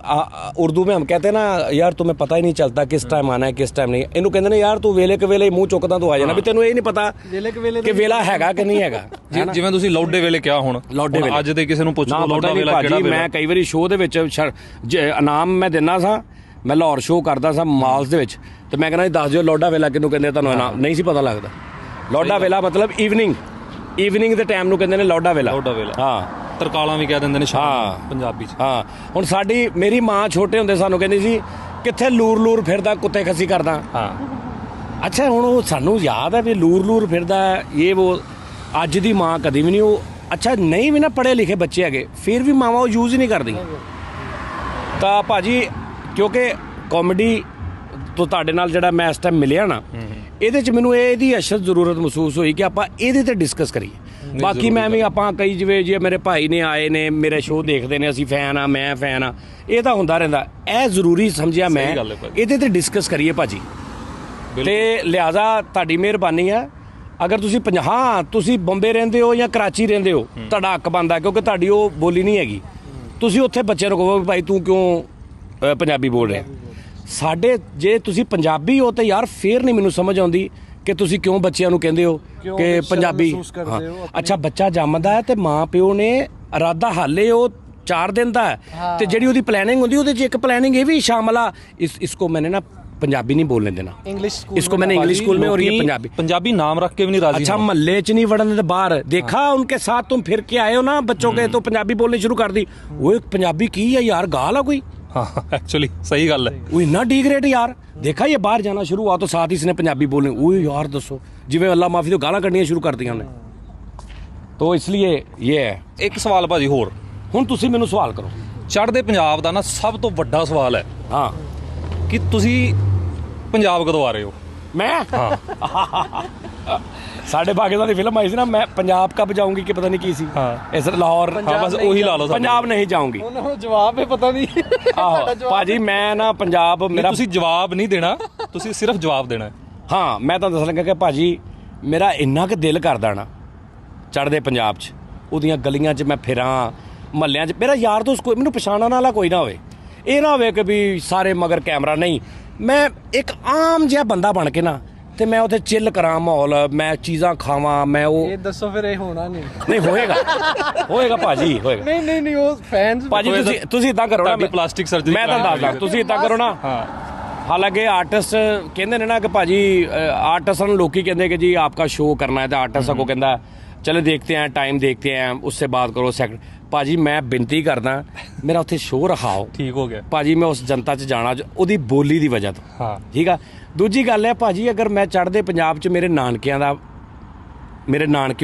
उर्दू में हम कहते हैं ना यार तुम्हें पता ही नहीं चलता किस टाइम आना है किस टाइम नहीं इनू कहते हैं ना यार तू वेले के वेले मुंह चुकदा तू आ जाना भी तेनू ये नहीं पता ਵੇਲੇ ਕੇ ਵੇਲੇ कि वेला हैगा कि नहीं हैगा ਜਿਵੇਂ ਤੁਸੀਂ ਲੌਡੇ ਵੇਲੇ ਕਿਹਾ ਹੁਣ ਲੌਡੇ ਹੁਣ ਵੇਲੇ। ਅੱਜ ਦੇ ਕਿਸੇ ਨੂੰ ਪੁੱਛ ਨਾ ਲਓ ਪਤਾ ਲੌਡਾ ਨਹੀਂ ਵੇਲਾ ਕਿਹੜਾ ਭਾਜੀ ਵੇਲਾ ਮੈਂ ਕਈ ਵਾਰੀ ਸ਼ੋਅ ਦੇ ਵਿੱਚ ਇਨਾਮ ਮੈਂ ਦਿੰਦਾ ਸਾਂ ਮੈਂ ਲਾਹੌਰ ਸ਼ੋਅ ਕਰਦਾ ਸਾਂ ਮਾਲਸ ਦੇ ਵਿੱਚ ਤੇ ਮੈਂ ਕਹਿੰਦਾ ਜੀ ਦੱਸ ਦਿਓ ਲੌਡਾ ਵੇਲਾ ਕਿਹਨੂੰ ਕਹਿੰਦੇ ਆ, ਤੁਹਾਨੂੰ ਇਨਾਮ ਨਹੀਂ ਸੀ ਪਤਾ ਲੱਗਦਾ ਲੌਡਾ ਵੇਲਾ ਮਤਲਬ ਈਵਨਿੰਗ ਦੇ ਟਾਈਮ ਨੂੰ ਕਹਿੰਦੇ ਨੇ ਲੌਡਾ ਵੇਲਾ ਲੌਡਾ ਵੇਲਾ ਹਾਂ ਤਰਕਾਲਾਂ ਵੀ ਕਹਿ ਦਿੰਦੇ ਨੇ ਸ਼ਾਮ ਹਾਂ। ਨੂੰ ਪੰਜਾਬੀ ਚ ਹਾਂ ਹੁਣ ਮੇਰੀ ਮਾਂ ਛੋਟੇ ਹੁੰਦੇ ਸਾਨੂੰ ਕਹਿੰਦੀ ਸੀ ਕਿੱਥੇ ਲੂਰ ਫਿਰਦਾ ਕੁੱਤੇ ਖੱਸੀ ਕਰਦਾ ਹਾਂ ਅੱਛਾ ਹੁਣ ਉਹ ਸਾਨੂੰ ਯਾਦ ਹੈ ਵੀ ਲੂਰ ਫਿਰਦਾ ਇਹ ਉਹ ਅੱਜ ਦੀ ਮਾਂ ਕਦੀ ਵੀ ਨਹੀਂ ਉਹ ਅੱਛਾ ਨਹੀਂ ਵੀ ਨਾ ਪੜ੍ਹੇ ਲਿਖੇ ਬੱਚੇ ਹੈਗੇ ਫਿਰ ਵੀ ਮਾਵਾਂ ਉਹ ਯੂਜ਼ ਹੀ ਨਹੀਂ ਕਰਦੀਆਂ ਤਾਂ ਭਾਜੀ ਕਿਉਂਕਿ ਕਾਮੇਡੀ ਤੋਂ ਤੁਹਾਡੇ ਨਾਲ ਜਿਹੜਾ ਮੈਂ ਇਸ ਟਾਈਮ ਮਿਲਿਆ ਨਾ ਇਹਦੇ 'ਚ ਮੈਨੂੰ ਇਹਦੀ ਅਸ਼ਦ ਜ਼ਰੂਰਤ ਮਹਿਸੂਸ ਹੋਈ ਕਿ ਆਪਾਂ ਇਹਦੇ ਤੇ ਡਿਸਕਸ ਕਰੀਏ ਬਾਕੀ ਮੈਂ ਵੀ ਆਪਾਂ ਕਈ ਜਿਵੇਂ ਜੇ ਮੇਰੇ ਭਾਈ ਨੇ ਆਏ ਨੇ ਮੇਰੇ ਸ਼ੋਅ ਦੇਖਦੇ ਨੇ ਅਸੀਂ ਫੈਨ ਆ ਮੈਂ ਫੈਨ ਆ ਇਹ ਤਾਂ ਹੁੰਦਾ ਰਹਿੰਦਾ ਇਹ ਜ਼ਰੂਰੀ ਸਮਝਿਆ ਮੈਂ ਗੱਲ ਹੈ ਭਾਜੀ। ਇਹਦੇ ਤੇ ਡਿਸਕਸ ਕਰੀਏ ਭਾਜੀ ਤੇ ਲਿਹਾਜ਼ਾ ਤੁਹਾਡੀ ਮਿਹਰਬਾਨੀ ਆ ਅਗਰ ਤੁਸੀਂ ਤੁਸੀਂ ਬੰਬੇ ਰਹਿੰਦੇ ਹੋ ਜਾਂ ਕਰਾਚੀ ਰਹਿੰਦੇ ਹੋ ਤੁਹਾਡਾ ਹੱਕ ਬਣਦਾ ਕਿਉਂਕਿ ਤੁਹਾਡੀ ਉਹ ਬੋਲੀ ਨਹੀਂ ਹੈਗੀ ਤੁਸੀਂ ਉੱਥੇ ਬੱਚੇ ਨੂੰ ਕਹੋ ਵੀ ਭਾਈ ਤੂੰ ਕਿਉਂ ਪੰਜਾਬੀ ਬੋਲ ਰਿਹਾ ਸਾਡੇ ਜੇ ਤੁਸੀਂ ਪੰਜਾਬੀ ਹੋ ਤੇ ਯਾਰ ਫੇਰ ਨਹੀਂ ਮੈਨੂੰ ਸਮਝ ਆਉਂਦੀ ਕਿ ਤੁਸੀਂ ਕਿਉਂ ਬੱਚਿਆਂ ਨੂੰ ਕਹਿੰਦੇ ਹੋ ਕਿ ਪੰਜਾਬੀ ਅੱਛਾ ਬੱਚਾ ਜੰਮਦਾ ਹੈ ਤੇ ਮਾਂ ਪਿਓ ਨੇ ਇਰਾਦਾ ਹਾਲੇ ਉਹ 4 ਦਿਨ ਦਾ ਹੈ ਤੇ ਜਿਹੜੀ ਉਹਦੀ ਪਲੈਨਿੰਗ ਹੁੰਦੀ ਉਹਦੇ 'ਚ ਇੱਕ ਪਲੈਨਿੰਗ ਇਹ ਵੀ ਸ਼ਾਮਲ ਆ इसको मैंने ना पंजाबी नहीं बोलने देना इंग्लिश इसको मैंने इंग्लिश स्कूल में और ये पंजाबी पंजाबी नाम रख के भी नहीं राजी अच्छा महल्ले च नहीं वड़न देते बाहर देखा उनके साथ तुम फिर के आए हो ना बच्चों के तो पंजाबी बोलनी शुरू कर दी वो पंजाबी की है यार गाल है कोई हाँ एक्चुअली सही गल है वो इतना डिग्रेड यार देखा ये बाहर जाना शुरू हुआ तो साथ ही इसने पंजाबी बोलनी वो यार दसो जिवें अल्लाह माफी तो गालां कढ़नियां शुरू कर दी उन्हें तो इसलिए ये है एक सवाल भाजी होर ਹੁਣ ਤੁਸੀਂ ਮੈਨੂੰ ਸਵਾਲ ਕਰੋ ਚੜ੍ਹਦੇ ਪੰਜਾਬ ਦਾ ਨਾ ਸਭ ਤੋਂ ਵੱਡਾ ਸਵਾਲ ਹੈ ਹਾਂ ਕਿ ਤੁਸੀਂ ਪੰਜਾਬ ਕਦੋਂ ਆ ਰਹੇ ਹੋ ਮੈਂ ਹਾਂ ਸਾਡੇ ਪਾਕਿਸਤਾਨ ਦੀ ਫਿਲਮ ਆਈ ਸੀ ਨਾ ਮੈਂ ਪੰਜਾਬ ਕਬ ਜਾਊਂਗੀ ਕਿ ਪਤਾ ਨਹੀਂ ਕੀ ਸੀ ਹਾਂ। ਇਸ ਲਾਹੌਰ ਹਾਂ ਬਸ ਉਹੀ ਲਾ ਲਓ ਸਾਡੇ। ਪੰਜਾਬ ਨਹੀਂ ਜਾਊਂਗੀ ਉਹਨਾਂ ਨੂੰ ਜਵਾਬ ਹੈ ਪਤਾ ਨਹੀਂ ਆਹੋ ਭਾਜੀ ਮੈਂ ਨਾ ਪੰਜਾਬ ਨਹੀਂ, ਮੇਰਾ ਤੁਸੀਂ ਜਵਾਬ ਨਹੀਂ ਦੇਣਾ ਤੁਸੀਂ ਸਿਰਫ ਜਵਾਬ ਦੇਣਾ ਹੈ ਹਾਂ ਮੈਂ ਤਾਂ ਦੱਸ ਲੱਗਾ ਕਿ ਭਾਜੀ ਮੇਰਾ ਇੰਨਾ ਕੁ ਦਿਲ ਕਰਦਾ ਨਾ ਚੜ੍ਹਦੇ ਪੰਜਾਬ 'ਚ ਉਹਦੀਆਂ ਗਲੀਆਂ 'ਚ ਮੈਂ ਫਿਰਾਂ ਮਹੱਲਿਆਂ 'ਚ ਮੇਰਾ ਯਾਰ ਦੋਸਤ ਕੋਈ ਮੈਨੂੰ ਪਛਾਣਨ ਵਾਲਾ ਕੋਈ ਨਾ ਹੋਵੇ ਇਹ ਨਾ ਹੋਵੇ ਕਿ ਵੀ ਸਾਰੇ ਮਗਰ ਕੈਮਰਾ ਨਹੀਂ ਮੈਂ ਇੱਕ ਆਮ ਜਿਹਾ ਬੰਦਾ ਬਣ ਕੇ ਨਾ ਤੇ ਮੈਂ ਉੱਥੇ ਚਿੱਲ ਕਰਾਂ ਮਾਹੌਲ ਮੈਂ ਚੀਜ਼ਾਂ ਖਾਵਾਂ ਮੈਂ ਉਹ ਇਹ ਦੱਸੋ ਫਿਰ ਇਹ ਹੋਣਾ ਨਹੀਂ ਹੋਏਗਾ ਭਾਜੀ ਹੋਏਗਾ ਨਹੀਂ ਉਹ ਫੈਨਸ ਭਾਜੀ ਤੁਸੀਂ ਇਦਾਂ ਕਰੋ ਨਾ ਤੁਹਾਡੀ ਪਲਾਸਟਿਕ ਸਰਜਰੀ ਮੈਂ ਤਾਂ ਦੱਸਦਾ ਤੁਸੀਂ ਇਦਾਂ ਕਰੋ ਨਾ ਹਾਂ ਹਾਲਾਂਕਿ ਆਰਟਿਸਟ ਕਹਿੰਦੇ ਨੇ ਨਾ ਕਿ ਭਾਜੀ ਆਰਟਿਸਟਾਂ ਨੂੰ ਲੋਕੀ ਕਹਿੰਦੇ ਕਿ ਜੀ ਆਪਕਾ ਸ਼ੋਅ ਕਰਨਾ ਹੈ ਤਾਂ ਆਰਟਿਸਟ ਕੋ ਕਹਿੰਦਾ ਚਲੇ ਦੇਖते हैं टाइम देखते हैं उससे बात करो सेकंड ਭਾਜੀ ਮੈਂ ਬੇਨਤੀ ਕਰਦਾ ਮੇਰਾ ਉੱਥੇ ਸ਼ੋਅ ਰਖਾਓ ਠੀਕ ਹੋ ਗਿਆ ਭਾਜੀ ਮੈਂ ਉਸ ਜਨਤਾ 'ਚ ਜਾਣਾ ਉਹਦੀ ਬੋਲੀ ਦੀ ਵਜ੍ਹਾ ਤੋਂ ਹਾਂ ਠੀਕ ਆ ਦੂਜੀ ਗੱਲ ਹੈ ਭਾਜੀ ਅਗਰ ਮੈਂ ਚੜ੍ਹਦੇ ਪੰਜਾਬ 'ਚ ਮੇਰੇ ਨਾਨਕੇ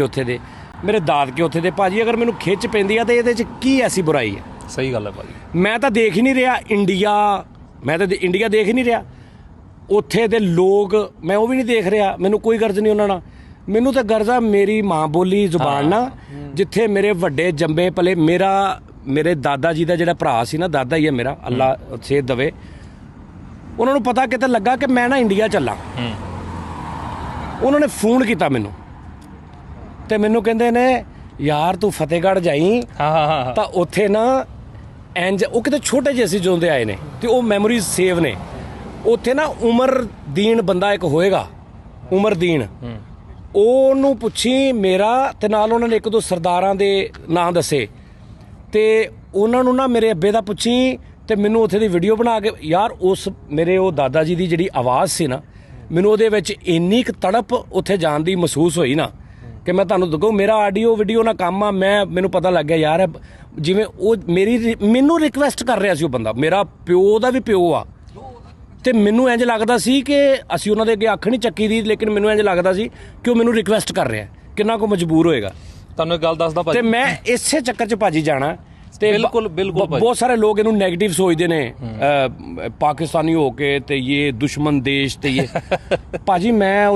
ਉੱਥੇ ਦੇ ਮੇਰੇ ਦਾਦਕੇ ਉੱਥੇ ਦੇ ਭਾਜੀ ਅਗਰ ਮੈਨੂੰ ਖਿੱਚ ਪੈਂਦੀ ਆ ਤੇ ਇਹਦੇ 'ਚ ਕੀ ਐਸੀ ਬੁਰਾਈ ਹੈ ਸਹੀ ਗੱਲ ਹੈ ਭਾਜੀ ਮੈਂ ਤਾਂ ਦੇਖ ਹੀ ਨਹੀਂ ਰਿਹਾ ਇੰਡੀਆ ਦੇਖ ਹੀ ਨਹੀਂ ਰਿਹਾ ਉੱਥੇ ਦੇ ਲੋਕ ਮੈਂ ਉਹ ਵੀ ਨਹੀਂ ਦੇਖ ਰਿਹਾ ਮੈਨੂੰ ਕੋਈ ਗਰਜ਼ ਨਹੀਂ ਉਹਨਾਂ ਨਾਲ ਮੈਨੂੰ ਤਾਂ ਗਰਜ਼ ਆ ਮੇਰੀ ਮਾਂ ਬੋਲੀ ਜ਼ੁਬਾਨ ਨਾ ਜਿੱਥੇ ਮੇਰੇ ਵੱਡੇ ਜੰਬੇ ਪਲੇ ਮੇਰੇ ਦਾਦਾ ਜੀ ਦਾ ਜਿਹੜਾ ਭਰਾ ਸੀ ਨਾ ਦਾਦਾ ਹੀ ਹੈ ਮੇਰਾ ਅੱਲਾ ਸਿਹਤ ਦੇਵੇ ਉਹਨਾਂ ਨੂੰ ਪਤਾ ਕਿਤੇ ਲੱਗਾ ਕਿ ਮੈਂ ਨਾ ਇੰਡੀਆ ਚੱਲਾਂ ਉਹਨਾਂ ਨੇ ਫੋਨ ਕੀਤਾ ਮੈਨੂੰ ਤੇ ਮੈਨੂੰ ਕਹਿੰਦੇ ਨੇ ਯਾਰ ਤੂੰ ਫਤਿਹਗੜ੍ਹ ਜਾਈ ਹਾਂ ਤਾਂ ਉੱਥੇ ਨਾ ਇੰਜ ਉਹ ਕਿਤੇ ਛੋਟੇ ਜਿਹੇ ਸੀ ਜਿਉਂਦੇ ਆਏ ਨੇ ਤੇ ਉਹ ਮੈਮੋਰੀਜ਼ ਸੇਵ ਨੇ ਉੱਥੇ ਨਾ ਉਮਰਦੀਨ ਬੰਦਾ ਇੱਕ ਹੋਏਗਾ ਉਮਰਦੀਨ ਉਹਨੂੰ ਪੁੱਛੀ ਮੇਰਾ ਤੇ ਨਾਲ ਉਹਨਾਂ ਨੇ ਇੱਕ ਦੋ ਸਰਦਾਰਾਂ ਦੇ ਨਾਂ ਦੱਸੇ ਤੇ ਉਹਨਾਂ ਨੂੰ ਨਾ ਮੇਰੇ ਅੱਬੇ ਦਾ ਪੁੱਛੀ ਤੇ ਮੈਨੂੰ ਉੱਥੇ ਦੀ ਵੀਡੀਓ ਬਣਾ ਕੇ ਯਾਰ ਉਸ ਮੇਰੇ ਉਹ ਦਾਦਾ ਜੀ ਦੀ ਜਿਹੜੀ ਆਵਾਜ਼ ਸੀ ਨਾ ਮੈਨੂੰ ਉਹਦੇ ਵਿੱਚ ਇੰਨੀ ਕੁ ਤੜਪ ਉੱਥੇ ਜਾਣ ਦੀ ਮਹਿਸੂਸ ਹੋਈ ਨਾ ਕਿ ਮੈਂ ਤੁਹਾਨੂੰ ਦੱਸੋ ਮੇਰਾ ਆਡੀਓ ਵੀਡੀਓ ਨਾਲ ਕੰਮ ਆ ਮੈਨੂੰ ਪਤਾ ਲੱਗ ਗਿਆ ਯਾਰ ਜਿਵੇਂ ਉਹ ਮੈਨੂੰ ਰਿਕਵੈਸਟ ਕਰ ਰਿਹਾ ਸੀ ਉਹ ਬੰਦਾ ਮੇਰਾ ਪਿਓ ਦਾ ਵੀ ਪਿਓ ਆ ਤੇ ਮੈਨੂੰ ਇੰਜ ਲੱਗਦਾ ਸੀ ਕਿ ਅਸੀਂ ਉਹਨਾਂ ਦੇ ਅੱਗੇ ਅੱਖ ਨਹੀਂ ਚੱਕੀ ਦੀ ਲੇਕਿਨ ਮੈਨੂੰ ਇੰਜ ਲੱਗਦਾ ਸੀ ਕਿ ਉਹ ਮੈਨੂੰ ਰਿਕਵੈਸਟ ਕਰ ਰਿਹਾ ਕਿੰਨਾ ਕੋ ਮਜਬੂਰ ਹੋਏਗਾ ਤੁਹਾਨੂੰ ਇੱਕ ਗੱਲ ਦੱਸਦਾ ਭਾਜੀ ਤੇ ਮੈਂ ਇਸੇ ਚੱਕਰ 'ਚ ਭਾਜੀ ਜਾਣਾ ਤੇ ਬਿਲਕੁਲ ਬਹੁਤ ਸਾਰੇ ਲੋਕ ਇਹਨੂੰ 네ਗੇਟਿਵ ਸੋਚਦੇ ਨੇ ਪਾਕਿਸਤਾਨੀ ਹੋ ਕੇ ਤੇ ਇਹ ਦੁਸ਼ਮਣ ਦੇਸ਼ ਤੇ ਇਹ ਭਾਜੀ ਮੈਂ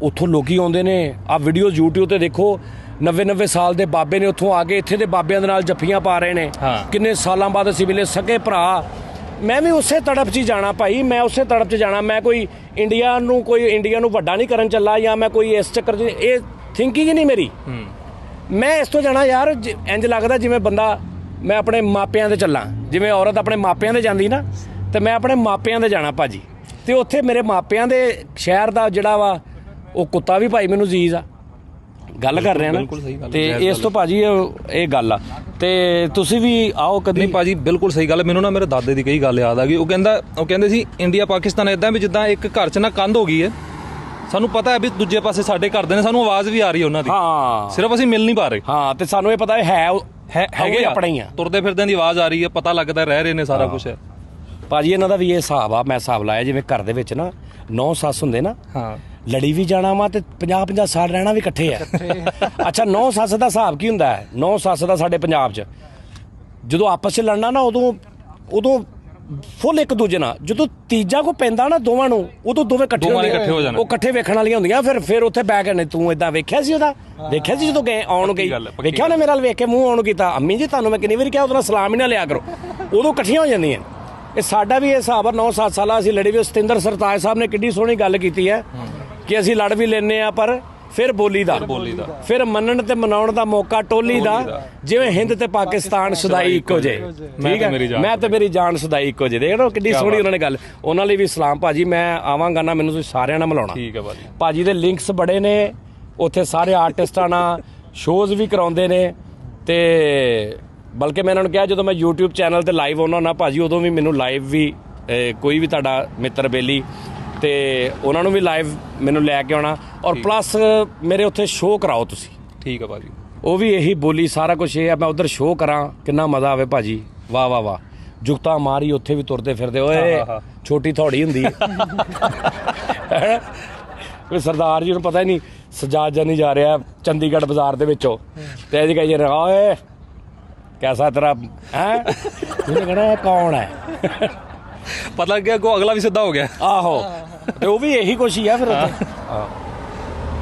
ਉੱਥੋਂ ਲੋਕੀ ਆਉਂਦੇ ਨੇ ਆ ਵੀਡੀਓਜ਼ YouTube ਤੇ ਦੇਖੋ 90 ਸਾਲ ਦੇ ਬਾਬੇ ਨੇ ਉੱਥੋਂ ਆ ਕੇ ਇੱਥੇ ਦੇ ਬਾਬਿਆਂ ਦੇ ਨਾਲ ਜੱਫੀਆਂ ਪਾ ਰਹੇ ਨੇ ਕਿੰਨੇ ਸਾਲਾਂ ਬਾਅਦ ਅਸੀਂ ਮਿਲੇ ਸਕੇ ਭਰਾ ਮੈਂ ਵੀ ਉਸੇ ਤੜਪ 'ਚ ਹੀ ਜਾਣਾ ਭਾਈ, ਮੈਂ ਉਸੇ ਤੜਪ 'ਚ ਜਾਣਾ। ਮੈਂ ਕੋਈ ਇੰਡੀਆ ਨੂੰ ਵੱਡਾ ਨਹੀਂ ਕਰਨ ਚੱਲਾ, ਜਾਂ ਮੈਂ ਕੋਈ ਇਸ ਚੱਕਰ 'ਚ, ਇਹ ਥਿੰਕਿੰਗ ਹੀ ਨਹੀਂ ਮੇਰੀ। ਮੈਂ ਇਸ ਤੋਂ ਜਾਣਾ ਯਾਰ, ਇੰਜ ਲੱਗਦਾ ਜਿਵੇਂ ਬੰਦਾ, ਮੈਂ ਆਪਣੇ ਮਾਪਿਆਂ ਦੇ ਚੱਲਾਂ, ਜਿਵੇਂ ਔਰਤ ਆਪਣੇ ਮਾਪਿਆਂ ਦੇ ਜਾਂਦੀ ਨਾ, ਤੇ ਮੈਂ ਆਪਣੇ ਮਾਪਿਆਂ ਦੇ ਜਾਣਾ ਭਾਜੀ। ਤੇ ਉੱਥੇ ਮੇਰੇ ਮਾਪਿਆਂ ਦੇ ਸ਼ਹਿਰ ਦਾ ਜਿਹੜਾ ਵਾ ਉਹ ਕੁੱਤਾ ਵੀ ਭਾਈ ਮੈਨੂੰ ਅਜ਼ੀਜ਼ ਆ, ਗੱਲ ਕਰ ਰਹੇ ਆ ਨਾ। ਤੇ ਇਸ ਤੋਂ ਭਾਜੀ ਇਹ ਗੱਲ ਆ। ਤੇ ਤੁਸੀਂ ਵੀ ਆਓ ਕਦੀ। ਨਹੀਂ ਭਾਜੀ ਬਿਲਕੁਲ ਸਹੀ ਗੱਲ ਹੈ। ਮੈਨੂੰ ਨਾ ਮੇਰੇ ਦਾਦੇ ਦੀ ਕਈ ਗੱਲ ਯਾਦ ਆ ਗਈ। ਉਹ ਕਹਿੰਦੇ ਸੀ ਇੰਡੀਆ ਪਾਕਿਸਤਾਨ ਇਦਾਂ ਵੀ ਜਿੱਦਾਂ ਇੱਕ ਘਰ 'ਚ ਨਾ ਕੰਧ ਹੋ ਗਈ ਹੈ, ਸਾਨੂੰ ਪਤਾ ਹੈ ਵੀ ਦੂਜੇ ਪਾਸੇ ਸਾਡੇ ਘਰ ਦੇ ਨੇ, ਸਾਨੂੰ ਆਵਾਜ਼ ਵੀ ਆ ਰਹੀ ਹੈ ਉਹਨਾਂ ਦੀ, ਹਾਂ ਸਿਰਫ ਅਸੀਂ ਮਿਲ ਨਹੀਂ ਪਾ ਰਹੇ। ਹਾਂ, ਤੇ ਸਾਨੂੰ ਇਹ ਪਤਾ ਹੈਗੇ ਆਪਣੇ ਹੀ ਆ, ਤੁਰਦੇ ਫਿਰਦਿਆਂ ਦੀ ਆਵਾਜ਼ ਆ ਰਹੀ ਹੈ, ਪਤਾ ਲੱਗਦਾ ਰਹਿ ਰਹੇ ਨੇ, ਸਾਰਾ ਕੁਝ ਹੈ ਭਾਜੀ। ਇਹਨਾਂ ਦਾ ਵੀ ਇਹ ਹਿਸਾਬ ਆ, ਮੈਂ ਹਿਸਾਬ ਲਾਇਆ ਜਿਵੇਂ ਘਰ ਦੇ ਵਿੱਚ ਨਾ 9 ਸੱਸ ਹੁੰਦੇ ਨਾ, ਹਾਂ, ਲੜੀ ਵੀ ਜਾਣਾ ਵਾ ਤੇ 50-50 ਸਾਲ ਰਹਿਣਾ ਵੀ ਇਕੱਠੇ ਆ। ਅੱਛਾ, 9 ਸੱਸ ਦਾ ਹਿਸਾਬ ਕੀ ਹੁੰਦਾ ਹੈ? 9 ਸੱਸ ਦਾ ਸਾਡੇ ਪੰਜਾਬ 'ਚ ਜਦੋਂ ਆਪਸ 'ਚ ਲੜਨਾ ਨਾ, ਉਦੋਂ ਫੁੱਲ ਇੱਕ ਦੂਜੇ ਨਾਲ, ਜਦੋਂ ਤੀਜਾ ਕੋ ਪੈਂਦਾ ਨਾ ਦੋਵਾਂ ਨੂੰ, ਉਦੋਂ ਦੋਵੇਂ ਇਕੱਠੇ ਹੋ ਜਾਣਾ, ਉਹ ਇਕੱਠੇ ਵੇਖਣ ਵਾਲੀਆਂ ਹੁੰਦੀਆਂ। ਫਿਰ ਉੱਥੇ ਬਹਿ ਕੇ, ਤੂੰ ਇਦਾਂ ਵੇਖਿਆ ਸੀ ਉਹਦਾ, ਵੇਖਿਆ ਸੀ ਜਦੋਂ ਗਏ ਆਉਣ ਨੂੰ ਗਈ, ਵੇਖਿਆ ਉਹਨੇ ਮੇਰੇ ਨਾਲ ਵੇਖ ਕੇ ਮੂੰਹ ਆਉਣ ਨੂੰ ਕੀਤਾ, ਅੰਮੀ ਜੀ ਤੁਹਾਨੂੰ ਮੈਂ ਕਿੰਨੀ ਵਾਰੀ ਕਿਹਾ ਉਹਦੇ ਨਾਲ ਸਲਾਮ ਹੀ ਨਾ ਲਿਆ ਕਰੋ। ਉਦੋਂ ਇਕੱਠੀਆਂ ਹੋ ਜਾਂਦੀਆਂ। ਇਹ ਸਾਡਾ ਵੀ ਇਹ ਹਿਸਾਬ ਆ। 9-7 ਸਾਲਾਂ ਅਸੀਂ ਲੜੀ ਵੀ। ਸਤਿੰਦਰ ਸਰਤਾਜ ਸਾਹਿਬ ਨੇ ਕਿੰਨੀ ਸੋਹਣੀ ਗੱਲ ਕੀਤੀ ਹੈ ਕਿ ਅਸੀਂ ਲੜ ਵੀ ਲੈਂਦੇ ਆ, ਪਰ ਫਿਰ ਬੋਲੀ ਦਾ, ਫਿਰ ਮੰਨਣ ਤੇ ਮਨਾਉਣ ਦਾ ਮੌਕਾ ਟੋਲੀ ਦਾ, ਜਿਵੇਂ ਹਿੰਦ ਤੇ ਪਾਕਿਸਤਾਨ ਸਦਾਈ ਇੱਕੋ ਜੇ, ਠੀਕ ਹੈ, ਮੈਂ ਤੇ ਮੇਰੀ ਜਾਨ ਸਦਾਈ ਇੱਕੋ ਜੇ। ਦੇਖ ਲਓ ਕਿੰਨੀ ਸੋਹਣੀ ਉਹਨਾਂ ਨੇ ਗੱਲ। ਉਹਨਾਂ ਲਈ ਵੀ ਸਲਾਮ ਭਾਜੀ। ਮੈਂ ਆਵਾਂਗਾ ਨਾ, ਮੈਨੂੰ ਤੁਸੀਂ ਸਾਰਿਆਂ ਨਾਲ ਮਿਲਾਉਣਾ। ਠੀਕ ਹੈ ਭਾਜੀ। ਭਾਜੀ ਦੇ ਲਿੰਕਸ ਬੜੇ ਨੇ ਉੱਥੇ, ਸਾਰੇ ਆਰਟਿਸਟਾਂ ਨਾਲ ਸ਼ੋਜ਼ ਵੀ ਕਰਾਉਂਦੇ ਨੇ। ਤੇ ਬਲਕਿ ਮੈਂ ਇਹਨਾਂ ਨੂੰ ਕਿਹਾ ਜਦੋਂ ਮੈਂ YouTube ਚੈਨਲ ਤੇ ਲਾਈਵ ਆਉਣਾ ਨਾ ਭਾਜੀ, ਉਦੋਂ ਵੀ ਮੈਨੂੰ ਲਾਈਵ ਵੀ ਕੋਈ ਵੀ ਤੁਹਾਡਾ ਮਿੱਤਰ ਬੇਲੀ ਤੇ ਉਹਨਾਂ ਨੂੰ ਵੀ ਲਾਈਵ ਮੈਨੂੰ ਲੈ ਕੇ ਆਉਣਾ, ਔਰ ਪਲੱਸ ਮੇਰੇ ਉੱਥੇ ਸ਼ੋਅ ਕਰਾਓ ਤੁਸੀਂ। ਠੀਕ ਹੈ ਭਾਜੀ। ਉਹ ਵੀ ਇਹੀ ਬੋਲੀ, ਸਾਰਾ ਕੁਝ ਇਹ ਆ, ਮੈਂ ਉਧਰ ਸ਼ੋਅ ਕਰਾਂ, ਕਿੰਨਾ ਮਜ਼ਾ ਆਵੇ ਭਾਜੀ। ਵਾਹ ਵਾਹ ਵਾਹ, ਜੁਗਤਾ ਮਾਰੀ ਉੱਥੇ ਵੀ ਤੁਰਦੇ ਫਿਰਦੇ, ਓਏ ਛੋਟੀ ਥੋੜੀ ਹੁੰਦੀ ਹੈ। ਕੋਈ ਸਰਦਾਰ ਜੀ ਨੂੰ ਪਤਾ ਹੀ ਨਹੀਂ ਸਜਾਦ ਜਾਨੀ ਜਾ ਰਿਹਾ ਚੰਡੀਗੜ੍ਹ ਬਾਜ਼ਾਰ ਦੇ ਵਿੱਚੋਂ, ਤੇ ਅੱਜ ਕਹੀ ਰਿਹਾ ਓਏ ਕੈਸਾ ਤੇਰਾ ਹੈ, ਉਹਨੇ ਕਹਿਣਾ ਕੌਣ ਹੈ, ਪਤਾ ਲੱਗਿਆ ਕੋ ਅਗਲਾ ਵੀ ਸਿੱਧਾ ਹੋ ਗਿਆ। ਆਹੋ, ਤੇ ਉਹ ਵੀ ਇਹੀ ਕੁਛ ਹੀ ਆ ਫਿਰ ਉੱਥੇ।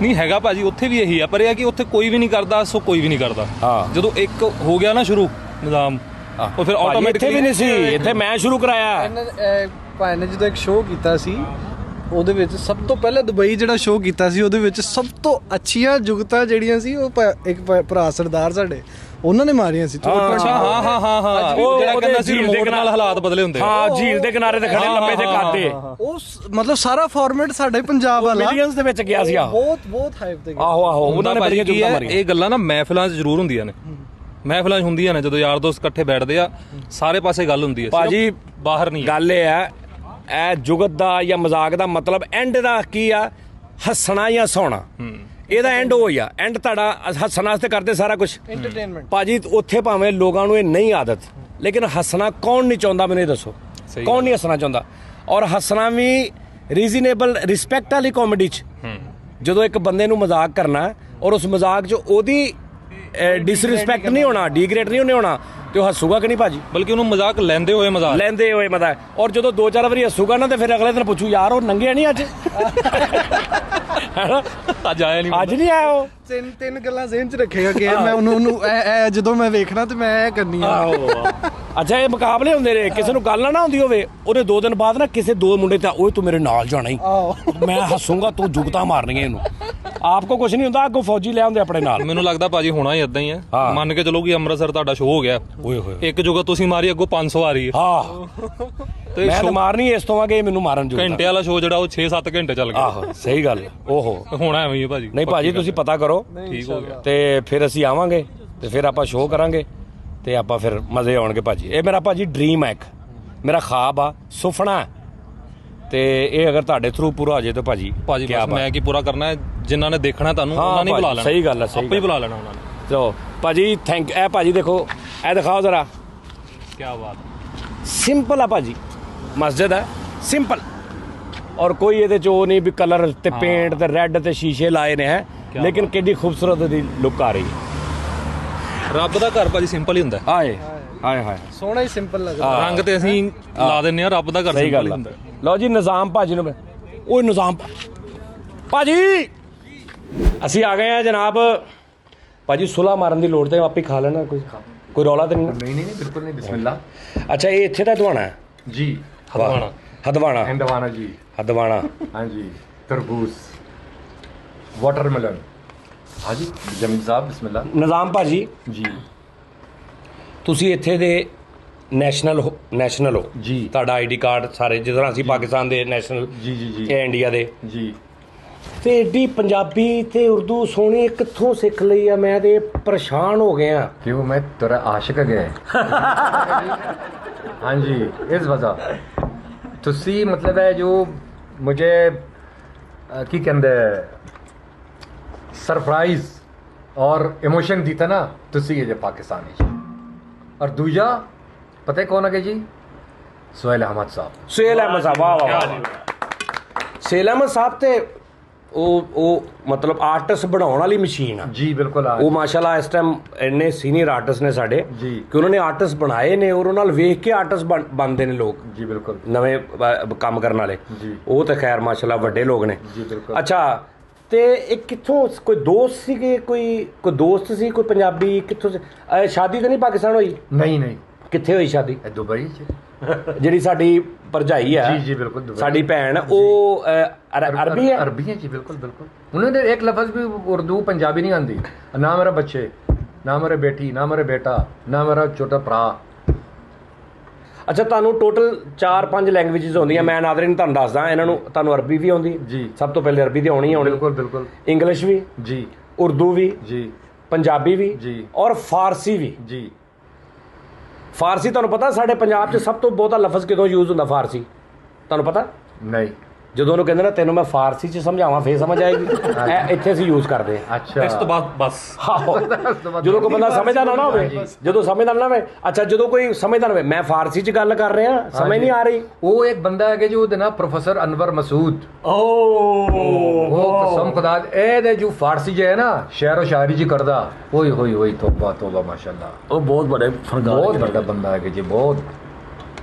ਨਹੀਂ ਹੈਗਾ ਭਾਜੀ, ਉੱਥੇ ਵੀ ਇਹੀ ਆ, ਪਰ ਇਹ ਆ ਕਿ ਉੱਥੇ ਕੋਈ ਵੀ ਨਹੀਂ ਕਰਦਾ, ਸੋ ਕੋਈ ਵੀ ਨਹੀਂ ਕਰਦਾ। ਜਦੋਂ ਇੱਕ ਹੋ ਗਿਆ ਨਾ ਸ਼ੁਰੂ ਨਿਜ਼ਾਮ, ਉਹ ਫਿਰ ਆਟੋਮੈਟਿਕਲੀ ਵੀ ਨਹੀਂ ਸੀ। ਇੱਥੇ ਮੈਂ ਸ਼ੁਰੂ ਕਰਾਇਆ। ਭਾਈ ਨੇ ਜਦੋਂ ਇੱਕ ਸ਼ੋਅ ਕੀਤਾ ਸੀ, ਉਹਦੇ ਵਿੱਚ ਸਭ ਤੋਂ ਪਹਿਲੇ ਦੁਬਈ ਜਿਹੜਾ ਸ਼ੋਅ ਕੀਤਾ ਸੀ, ਉਹਦੇ ਵਿੱਚ ਸਭ ਤੋਂ ਅੱਛੀਆਂ ਜੁਗਤਾਂ ਜਿਹੜੀਆਂ ਸੀ, ਉਹ ਇੱਕ ਭਰਾ ਸਰਦਾਰ ਸਾਡੇ ਉਹਨਾਂ ਨੇ ਮਾਰੀਆਂ ਸੀ। ਅੱਛਾ, ਹਾਂ ਉਹ ਜਿਹੜਾ ਕਹਿੰਦਾ ਸੀ ਰਿਮੋਟ ਨਾਲ ਹਾਲਾਤ ਬਦਲੇ ਹੁੰਦੇ। ਹਾਂ, ਝੀਲ ਦੇ ਕਿਨਾਰੇ ਤੇ ਖੜੇ ਲੰਬੇ ਜਿਹੇ ਕਾਦੇ, ਉਹ ਮਤਲਬ ਸਾਰਾ ਫਾਰਮੈਟ ਸਾਡੇ ਪੰਜਾਬ ਵਾਲਾ ਮਿਲੀਅਨਸ ਦੇ ਵਿੱਚ ਗਿਆ ਸੀ। ਬਹੁਤ ਹਾਈਪ ਤੇ ਗਿਆ। ਆਹੋ ਉਹਨਾਂ ਨੇ ਬੜੀਆਂ ਜੁਗਤਾਂ ਮਾਰੀਆਂ। ਇਹ ਗੱਲਾਂ ਨਾ ਮਹਿਫਿਲਾਂ 'ਚ ਜ਼ਰੂਰ ਹੁੰਦੀਆਂ ਨੇ, ਮਹਿਫਿਲਾਂ 'ਚ ਹੁੰਦੀਆਂ ਨੇ ਜਦੋਂ ਯਾਰ ਦੋਸਤ ਇਕੱਠੇ ਬੈਠਦੇ ਆ, ਸਾਰੇ ਪਾਸੇ ਗੱਲ ਹੁੰਦੀ ਹੈ ਭਾਜੀ। ਬਾਹਰ ਨਹੀਂ ਗੱਲ ਇਹ ਹੈ, ਇਹ ਜੁਗਤ ਦਾ ਜਾਂ ਮਜ਼ਾਕ ਦਾ ਮਤਲਬ ਐਂਡ ਦਾ ਕੀ ਆ, ਹੱਸਣਾ ਜਾਂ ਸੌਣਾ। ਇਹਦਾ ਐਂਡ ਉਹ ਹੀ ਆ, ਐਂਡ ਤੁਹਾਡਾ ਹੱਸਣ ਵਾਸਤੇ ਕਰਦੇ ਸਾਰਾ ਕੁਝ, ਐਂਟਰਟੇਨਮੈਂਟ। ਭਾਜੀ ਉੱਥੇ ਭਾਵੇਂ ਲੋਕਾਂ ਨੂੰ ਇਹ ਨਹੀਂ ਆਦਤ, ਲੇਕਿਨ ਹੱਸਣਾ ਕੌਣ ਨਹੀਂ ਚਾਹੁੰਦਾ, ਮੈਨੂੰ ਇਹ ਦੱਸੋ, ਕੌਣ ਨਹੀਂ ਹੱਸਣਾ ਚਾਹੁੰਦਾ? ਔਰ ਹੱਸਣਾ ਵੀ ਰੀਜ਼ਨੇਬਲ ਰਿਸਪੈਕਟ ਵਾਲੀ ਕਾਮੇਡੀ 'ਚ। ਜਦੋਂ ਇੱਕ ਬੰਦੇ ਨੂੰ ਮਜ਼ਾਕ ਕਰਨਾ ਔਰ ਉਸ ਮਜ਼ਾਕ 'ਚ ਉਹਦੀ ਡਿਸਰਿਸਪੈਕਟ ਨਹੀਂ ਹੋਣਾ, ਡੀਗ੍ਰੇਡ ਨਹੀਂ ਹੋਣਾ, ਤੇ ਉਹ ਹੱਸੂਗਾ ਕਿ ਨਹੀਂ ਭਾਜੀ? ਬਲਕਿ ਉਹਨੂੰ ਮਜ਼ਾਕ ਲੈਂਦੇ ਹੋਏ ਮਜ਼ਾਕ। ਔਰ ਜਦੋਂ 2-4 ਵਾਰੀ ਹੱਸੂਗਾ ਨਾ, ਤੇ ਫਿਰ ਅਗਲੇ ਦਿਨ ਪੁੱਛੂ ਯਾਰ ਉਹ ਨੰਗਿਆ ਨਹੀਂ ਅੱਜ, ਅੱਜ ਆਇਆ ਨਹੀਂ, ਅੱਜ ਨਹੀਂ ਆਇਆ ਉਹ। ਤਿੰਨ ਗੱਲਾਂ ਜ਼ਿਹਨ 'ਚ ਰੱਖੇਗਾ ਕਿ ਮੈਂ ਉਹਨੂੰ ਜਦੋਂ ਮੈਂ ਵੇਖਣਾ ਤੇ ਮੈਂ ਇਹ ਕਰਨੀ ਆ। ਅੱਛਾ, ਇਹ ਮੁਕਾਬਲੇ ਹੁੰਦੇ ਨੇ, ਕਿਸੇ ਨੂੰ ਗੱਲ ਨਾ ਹੁੰਦੀ ਹੋਵੇ, ਉਹਨੇ 2 ਦਿਨ ਬਾਅਦ ਨਾ ਕਿਸੇ 2 ਮੁੰਡੇ ਤੇ ਓਏ ਤੂੰ ਮੇਰੇ ਨਾਲ ਜਾਣਾ ਹੀ, ਮੈਂ ਹੱਸੂਗਾ, ਤੂੰ ਜੁਗਤਾਂ ਮਾਰਨੀਆਂ ਇਹਨੂੰ। ਆਪ ਕੋ ਕੁਝ ਨਹੀਂ ਹੁੰਦਾ, ਅੱਗੋਂ ਫੌਜੀ ਲੈ ਆਉਂਦੇ ਆਪਣੇ ਨਾਲ। ਮੈਨੂੰ ਲੱਗਦਾ ਭਾਜੀ ਹੋਣਾ ਹੀ ਇਦਾਂ ਹੀ ਹੈ। ਮੰਨ ਕੇ ਚਲੋ ਕਿ ਅੰਮ੍ਰਿਤਸਰ ਤੁਹਾਡਾ ਸ਼ੋਅ ਹੋ ਗਿਆ, ਇੱਕ ਜੁਗਤ ਤੁਸੀਂ ਮਾਰੀ, ਅੱਗੋਂ 500 ਆ ਰਹੀ ਹੈ। ਹਾਂ, ਤੇ ਮੈਂ ਤਾਂ ਮਾਰਨੀ ਇਸ ਤੋਂ ਆਗੇ ਮੈਨੂੰ ਮਾਰਨ ਜੁਗਤਾਂ। ਘੰਟੇ ਵਾਲਾ ਸ਼ੋਅ ਜਿਹੜਾ ਉਹ 6-7 ਘੰਟੇ ਚੱਲ ਗਿਆ। ਆਹੋ, ਸਹੀ ਗੱਲ। ਓਹੋ, ਹੋਣਾ ਐਵੇਂ ਹੀ ਹੈ ਭਾਜੀ। ਨਹੀਂ ਭਾਜੀ, ਤੁਸੀਂ ਪਤਾ ਕਰੋ, ਠੀਕ ਹੋ ਗਿਆ, ਤੇ ਫਿਰ ਅਸੀਂ ਆਵਾਂਗੇ, ਤੇ ਫਿਰ ਆਪਾਂ ਸ਼ੋਅ ਕਰਾਂਗੇ, ਤੇ ਆਪਾਂ ਫਿਰ ਮਜ਼ੇ ਆਉਣਗੇ ਭਾਜੀ। ਇਹ ਮੇਰਾ ਭਾਜੀ ਡ੍ਰੀਮ ਹੈ, ਇੱਕ ਮੇਰਾ ਖਾਬ ਆ, ਸੁਪਨਾ, ਤੇ ਇਹ ਅਗਰ ਤੁਹਾਡੇ ਥਰੂ ਪੂਰਾ ਹੋ ਜਾਏ ਤਾਂ ਭਾਜੀ ਮੈਂ ਕੀ ਪੂਰਾ ਕਰਨਾ ਹੈ, ਜਿਨ੍ਹਾਂ ਨੇ ਦੇਖਣਾ ਤੁਹਾਨੂੰ ਉਹਨਾਂ ਨੇ ਬੁਲਾ ਲੈਣਾ। ਸਹੀ ਗੱਲ ਹੈ, ਆਪੇ ਹੀ ਬੁਲਾ ਲੈਣਾ ਉਹਨਾਂ ਨੇ। ਚਲੋ ਭਾਜੀ, ਥੈਂਕ। ਇਹ ਭਾਜੀ ਦੇਖੋ, ਇਹ ਦਿਖਾਓ ਜ਼ਰਾ, ਕੀ ਬਾਤ। ਸਿੰਪਲ ਆ ਭਾਜੀ, ਮਸਜਿਦ ਹੈ ਸਿੰਪਲ, ਔਰ ਕੋਈ ਇਹਦੇ ਚ ਉਹ ਨਹੀਂ ਵੀ ਕਲਰ ਤੇ ਪੇਂਟ ਤੇ ਰੈੱਡ ਤੇ ਸ਼ੀਸ਼ੇ ਲਾਏ ਨੇ ਹੈ, ਲੇਕਿਨ ਕਿੰਨੀ ਖੂਬਸੂਰਤ ਦੀ ਲੁੱਕ ਆ ਰਹੀ ਹੈ। ਰੱਬ ਦਾ ਘਰ ਭਾਜੀ ਸਿੰਪਲ ਹੀ ਹੁੰਦਾ। ਹਾਏ ਹਾਏ ਹਾਏ, ਸੋਹਣਾ ਹੀ ਸਿੰਪਲ ਲੱਗਦਾ। ਰੰਗ ਤੇ ਅਸੀਂ ਲਾ ਦਿੰਨੇ ਆ, ਰੱਬ ਦਾ ਘਰ ਸਿੰਪਲ ਹੀ ਹੁੰਦਾ। ਲਓ ਜੀ, ਨਿਜ਼ਾਮ ਭਾਜੀ ਨੂੰ, ਉਹ ਨਿਜ਼ਾਮ ਭਾਜੀ, ਅਸੀਂ ਆ ਗਏ ਆ ਜਨਾਬ। ਭਾਜੀ ਸੁਲਾ ਮਾਰਨ ਦੀ ਲੋੜ ਤੇ ਆਪੇ ਖਾ ਲੈਣਾ, ਕੋਈ ਰੌਲਾ ਤੇ ਨਹੀਂ? ਨਹੀਂ ਬਿਲਕੁਲ ਨਹੀਂ, ਬਿਸਮਿਲ੍ਲਾ। ਅੱਛਾ, ਇਹ ਇੱਥੇ ਦਾ ਧਵਾਣਾ ਹੈ? जी हदवाना हदवाना हिंदवाना जी हदवाना हाँ जी तरबूज वाटरमेलन हाँ जी जमीन साहब बिस्मिल्लाह ਨਿਜ਼ਾਮ ਭਾਜੀ जी ਤੁਸੀਂ ਇੱਥੇ ਦੇ ਨੈਸ਼ਨਲ ਹੋ ਜੀ। ਤੁਹਾਡਾ ਆਈਡੀ ਕਾਰਡ ਸਾਰੇ ਜਿਸ ਤਰ੍ਹਾਂ ਅਸੀਂ ਪਾਕਿਸਤਾਨ ਦੇ ਨੈਸ਼ਨਲ जी जी जी ਇਹ ਇੰਡੀਆ ਦੇ जी ਤੇ ਏਡੀ ਪੰਜਾਬੀ ਤੇ ਉਰਦੂ ਸੋਹਣੀ ਕਿੱਥੋਂ ਸਿੱਖ ਲਈ ਆ ਮੈਂ ਤੇ ਪਰੇਸ਼ਾਨ ਹੋ ਗਿਆ क्यों मैं तेरा आशिक गए हाँ जी इस वजह तुसी मतलब है जो मुझे की कहते सरप्राइज और इमोशन दी था ना तुसी ये जो पाकिस्तानी जी और दूजा पता है कौन है जी सुहेल अहमद साहब ਸੁਹੇਲ ਅਹਿਮਦ ਸਾਹਿਬ ਵਾਹ ਵਾਹ ਵਾਹ ਸੁਹੇਲ ਅਹਿਮਦ ਸਾਹਿਬ ਤੇ ਉਹ ਮਤਲਬ ਆਰਟਿਸਟ ਬਣਾਉਣ ਵਾਲੀ ਮਸ਼ੀਨ ਆ जी बिल्कुल ਉਹ ਮਾਸ਼ਾਅੱਲਾ ਇਸ ਟਾਈਮ ਇੰਨੇ ਸੀਨੀਅਰ ਆਰਟਿਸਟ ਨੇ ਸਾਡੇ ਜੀ। ਕਿ ਉਹਨਾਂ ਨੇ ਆਰਟਿਸਟ ਬਣਾਏ ਨੇ ਔਰ ਉਹਨਾਂ ਨਾਲ ਵੇਖ ਕੇ ਆਰਟਿਸਟ ਬਣਦੇ ਨੇ ਲੋਕ जी बिल्कुल ਨਵੇਂ ਕੰਮ ਕਰਨ ਵਾਲੇ ਜੀ। ਉਹ ਤਾਂ ਖੈਰ ਮਾਸ਼ਾਅੱਲਾ ਵੱਡੇ ਲੋਕ ਨੇ जी बिल्कुल ਅੱਛਾ ਤੇ ਇਹ ਕਿੱਥੋਂ ਕੋਈ ਦੋਸਤ ਸੀਗੇ ਕੋਈ ਦੋਸਤ ਸੀ ਕੋਈ ਪੰਜਾਬੀ ਕਿੱਥੋਂ ਸ਼ਾਦੀ ਤਾਂ ਨਹੀਂ ਪਾਕਿਸਤਾਨ ਹੋਈ नहीं नहीं ਕਿੱਥੇ ਹੋਈ ਸ਼ਾਦੀ दुबई च ਜਿਹੜੀ ਸਾਡੀ ਭਰਜਾਈ ਹੈ जी जी बिल्कुल दुबई ਸਾਡੀ ਭੈਣ ਉਹ ਅਰਬੀ ਹੈ अरबी है जी बिल्कुल बिल्कुल उन्होंने एक लफ्ज़ भी उर्दू पंजाबी नहीं आती ना मेरा बच्चे ना मेरे बेटी ना मेरे बेटा ना मेरा छोटा भरा ਅੱਛਾ ਤੁਹਾਨੂੰ ਟੋਟਲ 4-5 ਲੈਂਗੁਏਜਸ ਆਉਂਦੀਆਂ ਮੈਂ ਨਾਜ਼ਰੀਨ ਤੁਹਾਨੂੰ ਦੱਸਦਾ ਇਹਨਾਂ ਨੂੰ ਤੁਹਾਨੂੰ ਅਰਬੀ ਵੀ ਆਉਂਦੀ ਜੀ। ਸਭ ਤੋਂ ਪਹਿਲੇ ਅਰਬੀ ਤੇ ਆਉਣੀ ਆਉਣੀ बिल्कुल बिल्कुल ਇੰਗਲਿਸ਼ ਵੀ जी ਉਰਦੂ ਵੀ जी ਪੰਜਾਬੀ ਵੀ ਜੀ। ਔਰ ਫਾਰਸੀ ਵੀ जी ਫਾਰਸੀ ਤੁਹਾਨੂੰ ਪਤਾ ਸਾਡੇ ਪੰਜਾਬ 'ਚ ਸਭ ਤੋਂ ਬਹੁਤਾ ਲਫ਼ਜ਼ ਕਿਦੋਂ ਯੂਜ਼ ਹੁੰਦਾ ਫਾਰਸੀ ਤੁਹਾਨੂੰ ਪਤਾ नहीं ਜਦੋਂ ਉਹਨੂੰ ਕਹਿੰਦੇ ਨਾ ਤੈਨੂੰ ਮੈਂ ਫਾਰਸੀ 'ਚ ਸਮਝਾਵਾਂ ਫੇਰ ਸਮਝ ਆਏਗੀ ਇਹ ਇੱਥੇ ਅਸੀਂ ਯੂਜ਼ ਕਰਦੇ ਹਾਂ अच्छा ਇਸ ਤੋਂ ਬਾਅਦ ਬਸ ਆਹੋ। ਜਦੋਂ ਕੋਈ ਬੰਦਾ ਸਮਝਦਾ ਨਾ ਹੋਵੇ ਜਦੋਂ ਸਮਝਦਾ ਨਾ ਹੋਵੇ ਅੱਛਾ ਜਦੋਂ ਕੋਈ ਸਮਝਦਾ ਨਾ ਹੋਵੇ ਮੈਂ ਫਾਰਸੀ 'ਚ ਗੱਲ ਕਰ ਰਿਹਾ ਸਮਝ ਨਹੀਂ ਆ ਰਹੀ वो एक बंदा है कि जो ना प्रोफेसर अनवर मसूद वो कसम खुदा ए दे जो फारसी जो है ना शेर व शायरी जी करदा ओए होए होए तौबा तौबा माशाल्लाह ਉਹ ਬਹੁਤ ਬੜੇ बहुत बड़ा बंदा है कि जी बहुत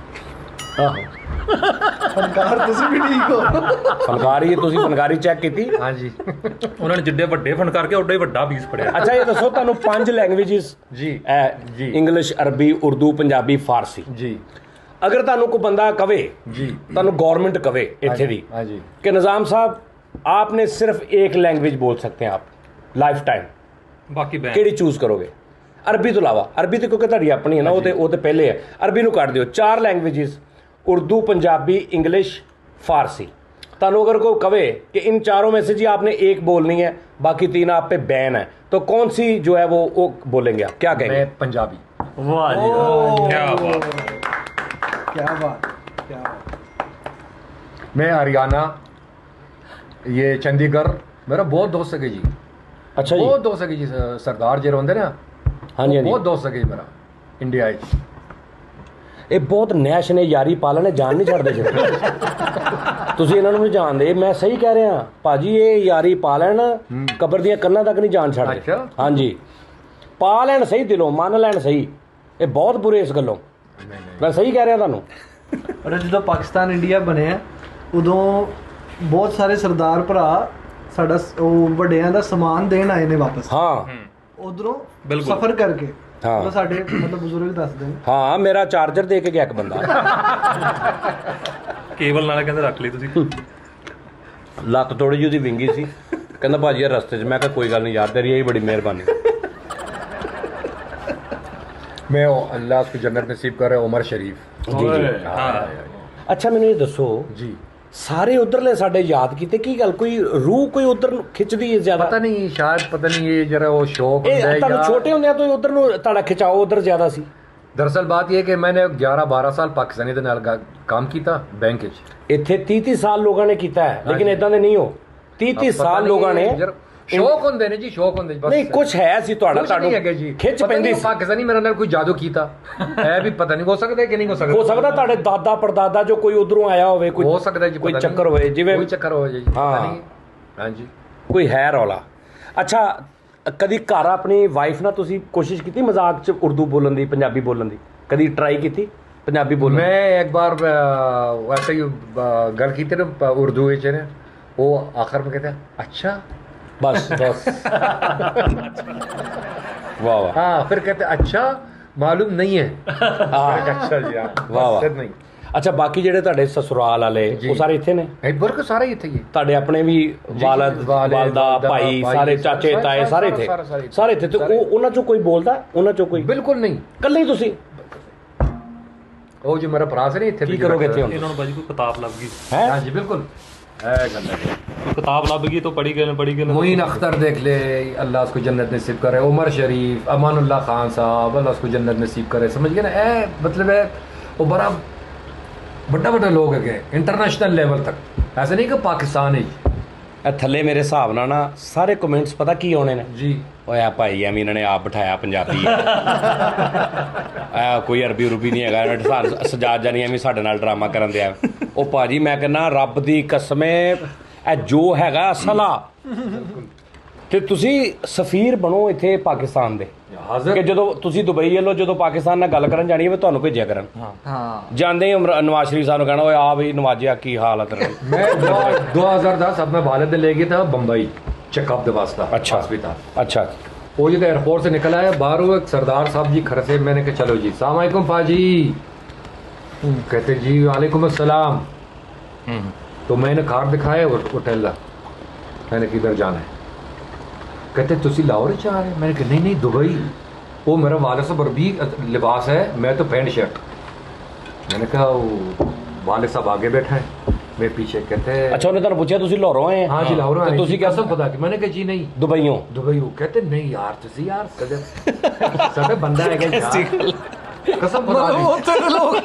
ਆਹੋ ਫਨਕਾਰ ਤੁਸੀਂ ਵੀ ਠੀਕ ਹੋ ਫਨਕਾਰੀ ਤੁਸੀਂ ਫਨਕਾਰੀ ਚੈੱਕ ਕੀਤੀ हाँ जी ਉਹਨਾਂ ਨੇ ਜਿੱਡੇ ਵੱਡੇ ਫਨ ਕਰਕੇ ਓਡਾ ਹੀ ਵੱਡਾ ਪੀਸ ਫੜਿਆ ਅੱਛਾ ਇਹ ਦੱਸੋ ਤੁਹਾਨੂੰ 5 ਲੈਂਗੁਏਜਸ जी जी ਇੰਗਲਿਸ਼ ਅਰਬੀ ਉਰਦੂ ਪੰਜਾਬੀ ਫਾਰਸੀ जी ਅਗਰ ਤੁਹਾਨੂੰ ਕੋਈ ਬੰਦਾ ਕਵੇ जी ਤੁਹਾਨੂੰ गवर्नमेंट कवे ਇੱਥੇ ਦੀ हाँ जी कि निज़ाम साहब आपने सिर्फ एक लैंग्वेज बोल सकते हैं आप लाइफ टाइम ਬਾਕੀ ਬੈਨ ਕਿਹੜੀ ਚੂਜ਼ ਕਰੋਗੇ ਅਰਬੀ ਤੋਂ ਇਲਾਵਾ ਅਰਬੀ ਤੇ ਕਿਉਂਕਿ ਤੁਹਾਡੀ ਆਪਣੀ ਹੈ ਨਾ ਉਹ ਤੇ ਪਹਿਲੇ ਹੈ ਅਰਬੀ ਨੂੰ ਕੱਢ ਦਿਓ 4 ਲੈਂਗੁਏजेस उर्दू पंजाबी इंग्लिश फारसी तानू अगर कोई कवे कि इन चारों में से जी आपने एक बोलनी है बाकी 3 आप पे बैन है तो कौन सी जो है वो बोलेंगे आप क्या कहेंगे मैं पंजाबी क्या बात क्या बात क्या बात मैं हरियाणा ये चंडीगढ़ मेरा बहुत दोस्त है जी अच्छा जी बहुत दोस्त है जी सरदार जी रोंदे ना हाँ जी हाँ बहुत जी दोस्त है जी मेरा इंडिया च ਇਹ ਬਹੁਤ ਨੈਸ਼ ਨੇ ਯਾਰੀ ਪਾਲਣ ਨੇ ਜਾਨ ਨਹੀਂ ਛੱਡਦੇ ਜੀ ਤੁਸੀਂ ਇਹਨਾਂ ਨੂੰ ਨਹੀਂ ਜਾਣਦੇ ਇਹ ਮੈਂ ਸਹੀ ਕਹਿ ਰਿਹਾ ਭਾਜੀ ਇਹ ਯਾਰੀ ਪਾਲਣ ਕਬਰ ਦੀਆਂ ਕੰਨਾਂ ਤੱਕ ਨਹੀਂ ਜਾਨ ਛੱਡਦੇ ਅੱਛਾ। ਹਾਂਜੀ ਪਾ ਲੈਣ ਸਹੀ ਦਿਲੋਂ ਮੰਨ ਲੈਣ ਸਹੀ ਇਹ ਬਹੁਤ ਬੁਰੇ ਇਸ ਗੱਲੋਂ ਮੈਂ ਸਹੀ ਕਹਿ ਰਿਹਾ ਤੁਹਾਨੂੰ ਔਰ ਜਦੋਂ ਪਾਕਿਸਤਾਨ ਇੰਡੀਆ ਬਣਿਆ ਉਦੋਂ ਬਹੁਤ ਸਾਰੇ ਸਰਦਾਰ ਭਰਾ ਸਾਡਾ ਉਹ ਵੱਡਿਆਂ ਦਾ ਸਮਾਨ ਦੇਣ ਆਏ ਨੇ ਵਾਪਸ ਹਾਂ ਉਧਰੋਂ ਬਿਲਕੁਲ। ਸਫ਼ਰ ਕਰਕੇ ਹਾਂ। ਉਹ ਸਾਡੇ ਮਤਲਬ ਬਜ਼ੁਰਗ ਦੱਸਦੇ ਨੇ ਹਾਂ ਮੇਰਾ ਚਾਰਜਰ ਦੇ ਕੇ ਗਿਆ ਇੱਕ ਬੰਦਾ ਕੇਬਲ ਨਾਲ ਕਹਿੰਦੇ ਰੱਖ ਲਈ ਤੁਸੀਂ ਲੱਤ ਥੋੜੀ ਜਿਹੀ ਉਹਦੀ ਵਿੰਗੀ ਸੀ ਕਹਿੰਦਾ ਭਾਜੀ ਇਹ ਰਸਤੇ 'ਚ ਮੈਂ ਕਿਹਾ ਕੋਈ ਗੱਲ ਨਹੀਂ ਯਾਰ ਤੇਰੀ ਇਹ ਬੜੀ ਮਿਹਰਬਾਨੀ मैं अल्लाह उसको जन्नत नसीब करे उमर शरीफ ਜੀ ਜੀ ਅੱਛਾ ਮੈਨੂੰ ਇਹ ਦੱਸੋ जी ਸਾਰੇ ਉਧਰਲੇ ਸਾਡੇ ਯਾਦ ਕੀਤੇ ਕੀ ਗੱਲ ਕੋਈ ਰੂਹ ਕੋਈ ਉਧਰ ਨੂੰ ਖਿੱਚਦੀ ਹੈ ਜ਼ਿਆਦਾ पता नहीं शायद पता नहीं ये जरा वो शौक ਇਹ होता है ਤੁਹਾਨੂੰ या- ਛੋਟੇ ਹੁੰਦਿਆਂ ਤੋਂ ਉਧਰ ਨੂੰ ਤੁਹਾਡਾ ਖਿਚਾਓ ਉਧਰ ਜ਼ਿਆਦਾ ਸੀ दरअसल बात यह कि मैंने 11-12 साल पाकिस्तानी ਦੇ ਨਾਲ काम किया बैंक च ਇੱਥੇ 30 ਸਾਲ ਲੋਕਾਂ ਨੇ ਕੀਤਾ ਹੈ ਲੇਕਿਨ ਇਦਾਂ ਦੇ ਨਹੀਂ ਹੋ 30 ਸਾਲ ਲੋਕਾਂ ਨੇ ਸ਼ੌਕ ਹੁੰਦੇ ਨੇ ਜੀ ਸ਼ੌਕ ਹੁੰਦੇ ਬਸ ਨਹੀਂ ਕੁਝ ਹੈ ਸੀ ਤੁਹਾਡਾ ਕੁਛ ਨਹੀਂ ਹੈਗਾ ਜੀ ਖਿੱਚ ਪਤਾ ਪੈਂਦੀ ਨਹੀਂ ਸੀ ਪਾਕਿਸਤਾਨੀ ਮੇਰੇ ਨਾਲ ਕੋਈ ਜਾਦੂ ਕੀਤਾ ਇਹ ਵੀ ਪਤਾ ਨਹੀਂ ਹੋ ਸਕਦਾ ਕਿ ਨਹੀਂ ਹੋ ਸਕਦਾ ਹੋ ਸਕਦਾ ਤੁਹਾਡੇ ਦਾਦਾ ਪੜਦਾਦਾ ਜੋ ਕੋਈ ਉਧਰੋਂ ਆਇਆ ਹੋਵੇ ਕੋਈ ਹੋ ਸਕਦਾ ਜੀ ਕੋਈ ਪਤਾ ਚੱਕਰ ਨਹੀਂ। ਹੋਏ ਜਿਵੇਂ ਕੋਈ ਚੱਕਰ ਹੋ ਜਾਏ ਜੀ ਪਤਾ ਹਾਂ। ਨਹੀਂ ਹਾਂਜੀ ਕੋਈ ਹੈ ਰੌਲਾ ਅੱਛਾ ਕਦੀ ਘਰ ਆਪਣੀ ਵਾਈਫ ਨਾਲ ਤੁਸੀਂ ਕੋਸ਼ਿਸ਼ ਕੀਤੀ ਮਜ਼ਾਕ 'ਚ ਉਰਦੂ ਬੋਲਣ ਦੀ ਪੰਜਾਬੀ ਬੋਲਣ ਦੀ ਕਦੀ ਟਰਾਈ ਕੀਤੀ ਪੰਜਾਬੀ ਬੋਲਣ ਦੀ? मैं एक बार वैसे ही गल की थी ना उर्दू ਵਿੱਚ ने वो आखिर में कहते हैं अच्छा बस बस वाह वाह हाँ फिर कहते हैं अच्छा मालूम नहीं है हाँ। अच्छा जी हाँ वाह वाह। बस नहीं ਅੱਛਾ ਬਾਕੀ ਜਿਹੜੇ ਤੁਹਾਡੇ ਸਸੁਰਾਲ ਵਾਲੇ ਉਹ ਸਾਰੇ ਇੱਥੇ ਨੇ ਬਰਕ ਸਾਰੇ ਇੱਥੇ ਹੀ ਤੁਹਾਡੇ ਆਪਣੇ ਵੀ ਵਾਲਦਾ ਭਾਈ ਸਾਰੇ ਚਾਚੇ ਤਾਏ ਸਾਰੇ ਇੱਥੇ ਸਾਰੇ ਇੱਥੇ ਤੇ ਉਹਨਾਂ ਚੋਂ ਕੋਈ ਬੋਲਦਾ ਉਹਨਾਂ ਚੋਂ ਕੋਈ ਬਿਲਕੁਲ ਨਹੀਂ ਇਕੱਲੇ ਹੀ ਤੁਸੀਂ ਉਹ ਜੋ ਮੇਰਾ ਭਰਾ ਸੀ ਇੱਥੇ ਕੀ ਕਰੋਗੇ ਇੱਥੇ ਹੁਣ ਇਹਨਾਂ ਨੂੰ ਬਾਜੀ ਕੋਈ ਕਿਤਾਬ ਲੱਭ ਗਈ ਹੈ ਹਾਂਜੀ ਬਿਲकुल कोई किताब लभ गई तो पढ़ी गए मोइन अख्तर देख ले, अल्लाह उसको जन्नत नसीब करे। उमर शरीफ, अमानुल्लाह खान साहब, अल्लाह उसको जन्नत नसीब करे। समझ गए ना, ए मतलब है वो बड़ा बड़ा बड़ा लोग है इंटरनेशनल लेवल तक, ऐसा नहीं कि पाकिस्तान ही। ਥੱਲੇ ਮੇਰੇ ਹਿਸਾਬ ਨਾਲ ਨਾ ਸਾਰੇ ਕਮੈਂਟਸ ਪਤਾ ਕੀ ਆਉਣੇ ਨੇ जी ਓਏ ਆ ਭਾਈ ਐਵੇਂ ਇਹਨਾਂ ਨੇ ਆਪ ਬਿਠਾਇਆ ਪੰਜਾਬੀ ਆ ਕੋਈ ਅਰਬੀ ਉਰਬੀ ਨਹੀਂ ਹੈਗਾ ਇਹਨਾਂ ਨੇ ਸਜਾਦ ਜਾਨੀ ਐਵੇਂ ਸਾਡੇ ਨਾਲ ਡਰਾਮਾ ਕਰਨ ਦਿਆ ਉਹ ਭਾਜੀ ਮੈਂ ਕਹਿੰਦਾ ਰੱਬ ਦੀ ਕਸਮੇ ਇਹ ਜੋ ਹੈਗਾ ਅਸਲ ਆ ਤੇ ਤੁਸੀਂ ਸਫੀਰ ਬਣੋ ਇੱਥੇ ਪਾਕਿਸਤਾਨ ਦੇ ਕਿ ਜਦੋਂ ਤੁਸੀਂ ਦੁਬਈ ਵੱਲੋਂ ਜਦੋਂ ਪਾਕਿਸਤਾਨ ਨਾਲ ਗੱਲ ਕਰਨ ਜਾਣੀ ਹੈ ਤੁਹਾਨੂੰ ਭੇਜਿਆ ਕਰਨ ਹਾਂ ਜਾਂਦੇ ਹੀ ਨਵਾਜ਼ ਸ਼ਰੀਫ ਸਾਹਿਬ ਨੂੰ ਕਹਿਣਾ ਓਏ ਆ ਵੀ ਨਵਾਜ਼ਿਆ ਕੀ ਹਾਲ ਹੈ ਤੇਰਾ मैं 2010 अपने वालिद ले गया था बम्बई चेकअप के वास्ता अच्छा हॉस्पिटल। अच्छा वो जो एयरपोर्ट से निकला है बाहर, वो एक सरदार साहब जी खड़े थे। मैंने कहा चलो जी सलाम अलैकुम पाजी। कहते जी वालेकुम अस्सलाम। तो मैंने कार्ड दिखाया होटल का, मैंने किधर जाना है। कहते तुसी लाहौर ही जा रहे? मैंने कहा नहीं नहीं दुबई। वो मेरा वाले साहब अरबी लिबास है, मैं तो पैंट शर्ट। मैंने कहा वो वाले साहब आगे बैठे हैं, मैं पीछे। कहते अच्छा उन्हें ਤੁਹਾਨੂੰ ਪੁੱਛਿਆ ਤੁਸੀਂ ਲਾਹੌਰੋਂ ਆਏ हाँ जी लाहौर तो ਤੁਸੀਂ कैसे पता कि मैंने कहा जी नहीं ਦੁਬਈੋਂ दुबई हो। कहते नहीं यार तुसी यार सदे बंदा है क्या कसम खुदा दी।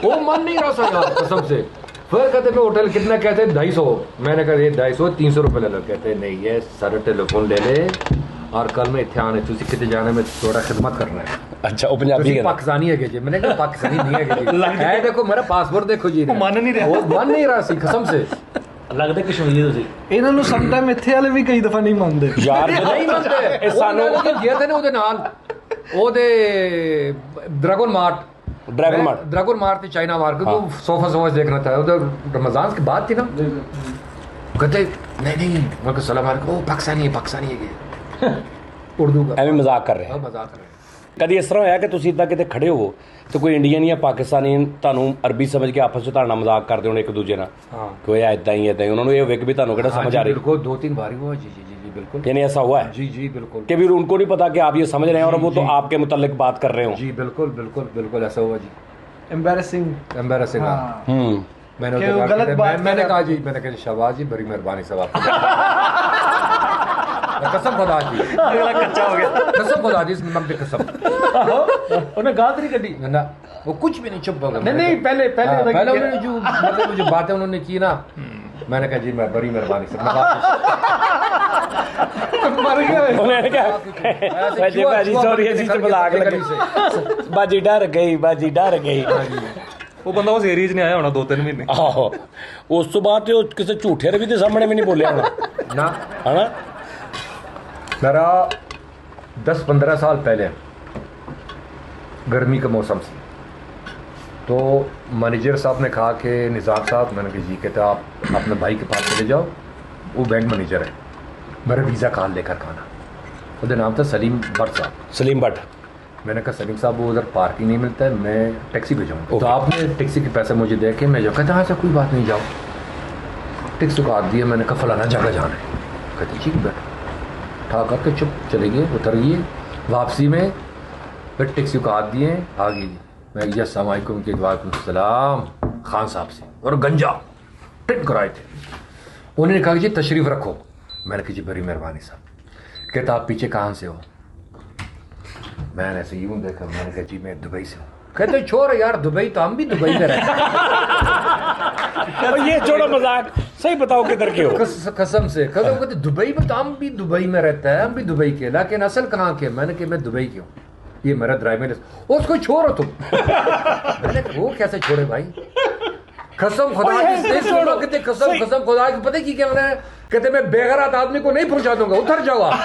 वो मन नहीं रहा सा यार कसम से। फिर कहते मैं होटल कितना, कहते 250। मैंने कहा ये 250 300 रुपये ले लो। कहते नहीं ये सर टेलीफोन ले ले और कल में इतने आने तुसी कितने जाने में थोड़ा खिदमत करना है। अच्छा वो पंजाबी तुसी है पाकिस्तानी है जी? मैंने कहा पाकिस्तानी नहीं है जी। है देखो मेरा पासपोर्ट देखो जी। मन नहीं रहा। वो मन नहीं रहा सी कसम से। ਲੱਗਦਾ ਕਸ਼ਮੀਰੀ ਤੁਸੀਂ ਇਹਨਾਂ ਨੂੰ ਸਮ ਟਾਈਮ ਇੱਥੇ ਵਾਲੇ ਵੀ ਕਈ ਦਫਾ ਨਹੀਂ ਮੰਨਦੇ ਯਾਰ ਨਹੀਂ ਮੰਨਦੇ ਇਹ ਸਾਨੂੰ ਗਿਆ ਤੇ ਨੇ ਉਹਦੇ ਨਾਲ ਉਹਦੇ ਡਰੈਗਨ ਮਾਰਟ ड्रैगन मार्ट थे चाइना मार्केट। वो सोफा सोफा देखना था उधर, रमजान की बात थी ना। कहते नहीं नहीं मैं सलाम अलैकुम, ओ पाकिस्तानी है ये उर्दू का ਐਵੇਂ ਮਜ਼ਾਕ ਕਰ ਰਹੇ हाँ, मजाक कर रहे हैं। ਕਦੀ ਇਸ ਤਰ੍ਹਾਂ ਹੋਇਆ ਕਿ ਤੁਸੀਂ ਇਦਾਂ ਕਿਤੇ ਖੜੇ ਹੋਵੋ ਤੇ ਕੋਈ ਇੰਡੀਅਨ ਜਾਂ ਪਾਕਿਸਤਾਨੀ ਤੁਹਾਨੂੰ ਅਰਬੀ ਸਮਝ ਕੇ ਆਪਸ ਵਿੱਚ ਤੁਹਾਡੇ ਨਾਲ ਮਜ਼ਾਕ ਕਰਦੇ ਹੋਣ ਇੱਕ ਦੂਜੇ ਨਾਲ हाँ ਕੋਈ ਇਦਾਂ ਹੀ ਉਹਨਾਂ ਨੂੰ ਇਹ ਹੋਵੇ ਕਿ ਵੀ ਤੁਹਾਨੂੰ ਕਿਹੜਾ हाँ समझ जी, आ रही बिल्कुल 2-3 बार हुआ जी जी जी जी बिल्कुल यानी ऐसा हुआ है जी जी बिल्कुल कि भी उनको नहीं पता कि आप ये समझ रहे हैं और वो तो आपके मुतल्लिक बात कर रहे हो जी बिल्कुल बिल्कुल बिल्कुल ऐसा हुआ जी। एम्बैरेसिंग एम्बेरसिंग हाँ मैंने कि उसे वो कहा गलत कि बात मैंने कर कहा जी, मैंने कहा शहबाज जी बड़ी मेहरबानी साहब आपकी कसम खुदा जी, अगला कच्चा हो गया। कसम खुदा जी, इस नमक की कसम। उन्हें गात नहीं कटी ना वो कुछ भी नहीं, चुप हो गया। नहीं नहीं पहले हाँ, पहले पहले उन्होंने जो मतलब जो बातें उन्होंने की ना, मैंने कहा जी मैं बड़ी मेहरबानी से मर गया उन्होंने क्या जी भाजी सॉरी जी तो मजाक लगे बाजी डर गई ਉਹ ਬੰਦਾ ਉਸ ਏਰੀਆ 'ਚ ਨਹੀਂ ਆਇਆ ਹੋਣਾ 2-3 ਮਹੀਨੇ। ਆਹੋ ਉਸ ਤੋਂ ਬਾਅਦ ਤੇ ਉਹ ਕਿਸੇ ਝੂਠੇ ਰਵੀ ਦੇ ਸਾਹਮਣੇ ਵੀ ਨਹੀਂ ਬੋਲਿਆ ਹੋਣਾ ना। ਹਨਾ मेरा 10-15 साल पहले गर्मी का मौसम से, तो मैनेजर साहब ने कहा कि निज़ाम साहब, मैंने कहा जी। कहते आप अपने भाई के पास चले जाओ, वो बैंक मैनेजर है, मेरा वीज़ा कार्ड लेकर खाना। उसका नाम था सलीम भट्ट साहब। सलीम भट्ट मैंने कहा सलीम साहब वो उधर पार्किंग नहीं मिलता है, मैं टैक्सी भेजूँगा। तो आपने टैक्सी के पैसे मुझे दे के मैं जाऊँ। कहते हाँ सर कोई बात नहीं, जाओ। टैक्सी को हाथ दिया, मैंने कहा फलाना जगह जाना है। कहते ठीक बैठो, उठा करके चुप चले गए, उतर गए। वापसी में फिर टैक्सी को हाथ दिए, आ गई। मैं गया अस्सलाम वालेकुम के वालेकुम सलाम खान साहब से, और गंजा टिक कराए थे। उन्होंने कहा जी तशरीफ़ रखो। मैंने कहा जी बड़ी मेहरबानी साहब। कहता आप पीछे कहाँ से हो? मैंने ऐसे यूं देखा, मैंने कहा जी मैं दुबई से हूँ। कहते छोड़ यार दुबई, तो हम भी दुबई में रहते हैं। और ये छोड़ो मजाक, सही बताओ किधर के हो? कसम से कहते दुबई में, तो हम भी दुबई में रहते हैं, हम भी दुबई के, लेकिन असल कहाँ के? मैंने कहा मैं दुबई की हूँ, ये मेरा ड्राइविंग उसको छोड़ो तुम। मैंने कहा वो कैसे छोड़े भाई? कसम खुदा की छोड़ो, कहते कसम कसम खुदा की, पता की क्या मैंने? कहते मैं बेगैरत आदमी को नहीं पहुंचा दूंगा, उतर जाओ आप।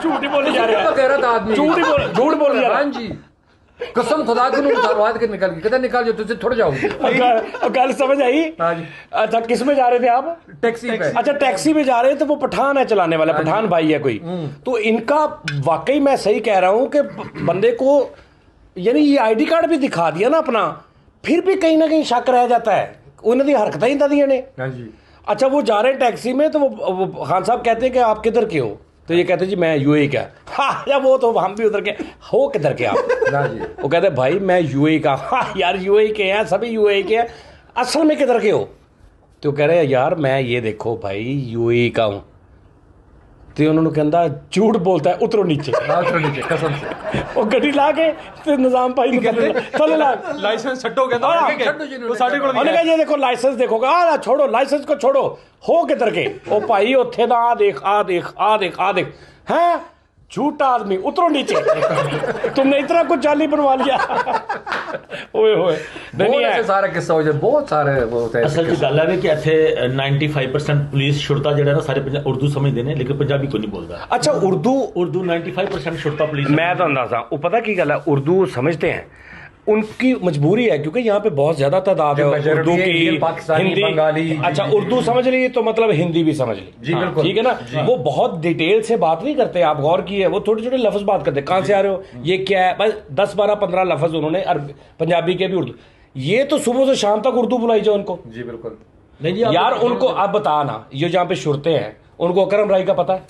झूठ बोले जा रहे बेगैरत आदमी झूठ बोल जा हाँ जी, कसम खुदा की उतारवा के निकल गई। कहते निकाल जो तुझसे थोड़ा जाओ। गल समझ आई? हाँ जी। अच्छा किस में जा रहे थे आप? टैक्सी पे। अच्छा टैक्सी में जा रहे हैं, तो वो पठान है चलाने वाला, पठान भाई है कोई, तो इनका वाकई मैं सही कह रहा हूँ कि बंदे को यानी ये आईडी कार्ड भी दिखा दिया ना अपना, फिर भी कहीं ना कहीं शक रह जाता है, उन्होंने हरकतें ही इदां दियां ने। हाँ जी। अच्छा वो जा रहे हैं टैक्सी में, तो वो खान साहब कहते हैं कि आप किधर के हो, तो ये कहते हैं जी मैं यूएई का। हाँ या वो तो हम भी उधर के हो, किधर के आप? हाँ जी। वो कहते हैं भाई मैं यूएई का। हाँ यार यूएई के हैं, सभी यूएई के हैं, असल में किधर के हो? तो कह रहे हैं यार मैं ये देखो भाई यूएई का हूँ। तो उन्होंने कहता झूठ बोलता है, उतरो नीचे। उतरो नीचे कसम से। वो गड्डी ला के ते निजाम भाई ਨੂੰ ਕਹਿੰਦੇ ਥੱਲੇ ਲਾ ਲਾਇਸੈਂਸ ਛੱਡੋ ਕਹਿੰਦਾ ਉਹ ਸਾਡੇ ਕੋਲ ਉਹਨੇ ਕਿਹਾ ਇਹ ਦੇਖੋ ਲਾਇਸੈਂਸ ਦੇਖੋਗਾ, ਆ ਛੋੜੋ ਲਾਇਸੈंस को छोड़ो, हो किधर के? ओ भाई ਉੱਥੇ ਦਾ ਆ ਦੇਖ ਆ ਦੇਖ ਆ ਦੇਖ ਆ ਦੇਖ हैं झूठा आदमी, उतरो नीचे। तुमने इतना कुछ जाली बनवा लिया। ओए होए बहुत ऐसे सारे किस्से हो जाए, बहुत सारे वो होते हैं। ਅਸਲ ਦੀ ਗੱਲ ਹੈ ਕਿ ਇੱਥੇ 95% ਪੁਲਿਸ ਸ਼ੁਰਤਾ ਜਿਹੜਾ ਨਾ ਸਾਰੇ ਉਰਦੂ ਸਮਝਦੇ ਨੇ, ਲੇਕਿਨ ਪੰਜਾਬੀ ਕੋਈ ਨਹੀਂ ਬੋਲਦਾ। अच्छा उर्दू 95% शुरता पुलिस। मैं तो अंदाजा वो पता की गल है, उर्दू समझते हैं, उनकी मजबूरी है क्योंकि यहाँ पे बहुत ज्यादा तादाद है उर्दू की, पाकिस्तानी, हिंदी, बंगाली। अच्छा उर्दू समझ ली तो मतलब हिंदी भी समझ ली। जी बिल्कुल। ठीक है ना, वो बहुत डिटेल से बात नहीं करते, आप गौर किए, वो छोटे छोटे लफ्ज बात करते, कहाँ से आ रहे हो, ये क्या है, बस 10-12-15 लफ्ज उन्होंने पंजाबी के भी उर्दू। ये तो सुबह से शाम तक उर्दू बुलाई जाओ उनको। जी बिल्कुल। नहीं जी यार उनको आप बताना, ये जहाँ पे शुरते हैं उनको अकरम राय का पता है?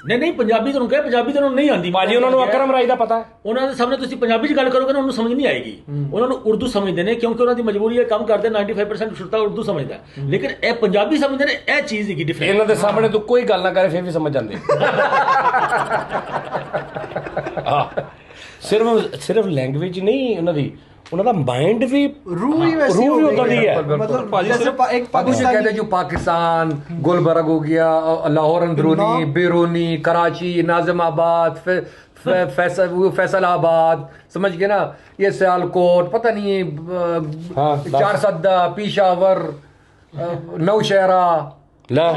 ਨਹੀਂ ਪੰਜਾਬੀ ਤੁਹਾਨੂੰ ਕਹੇ, ਪੰਜਾਬੀ ਤੁਹਾਨੂੰ ਨਹੀਂ ਆਉਂਦੀ ਭਾਜੀ ਉਹਨਾਂ ਨੂੰ ਅਕਰਮ ਰਾਈ ਦਾ ਪਤਾ ਹੈ। ਉਹਨਾਂ ਦੇ ਸਾਹਮਣੇ ਤੁਸੀਂ ਪੰਜਾਬੀ 'ਚ ਗੱਲ ਕਰੋਗੇ ਨਾ, ਉਹਨੂੰ ਸਮਝ ਨਹੀਂ ਆਏਗੀ। ਉਹਨਾਂ ਨੂੰ ਉਰਦੂ ਸਮਝਦੇ ਨੇ ਕਿਉਂਕਿ ਉਹਨਾਂ ਦੀ ਮਜਬੂਰੀ ਹੈ, ਕੰਮ ਕਰਦੇ 95% ਸ਼ੁਰਤਾ ਉਰਦੂ ਸਮਝਦਾ ਹੈ, ਲੇਕਿਨ ਇਹ ਪੰਜਾਬੀ ਸਮਝਦੇ ਨੇ, ਇਹ ਚੀਜ਼ ਦੀ ਡਿਫਰੈਂਸ। ਇਹਨਾਂ ਦੇ ਸਾਹਮਣੇ ਤੂੰ ਕੋਈ ਗੱਲ ਨਾ ਕਰੇ ਫਿਰ ਵੀ ਸਮਝ ਜਾਂਦੇ। ਹਾਂ ਸਿਰਫ ਲੈਂਗੁਏਜ ਨਹੀਂ ਉਹਨਾਂ ਦੀ, ਉਹਨਾਂ ਦਾ ਮਾਈਂਡ ਵੀ रूह ही वैसी हो गई ਉਦਾਂ ਦੀ ਹੈ। मतलब जैसे एक पाकिस्तान पाकिस्तानी कहते हैं जो पाकिस्तान, गुलबर्ग हो गया, लाहौर अंदरूनी, बिरूनी, कराची, नाजिमाबाद, फैसलाबाद, समझ गए ना, ये सियालकोट, पता नहीं हाँ, चारसद्दा, पेशावर, नौशहरा। ਲੈ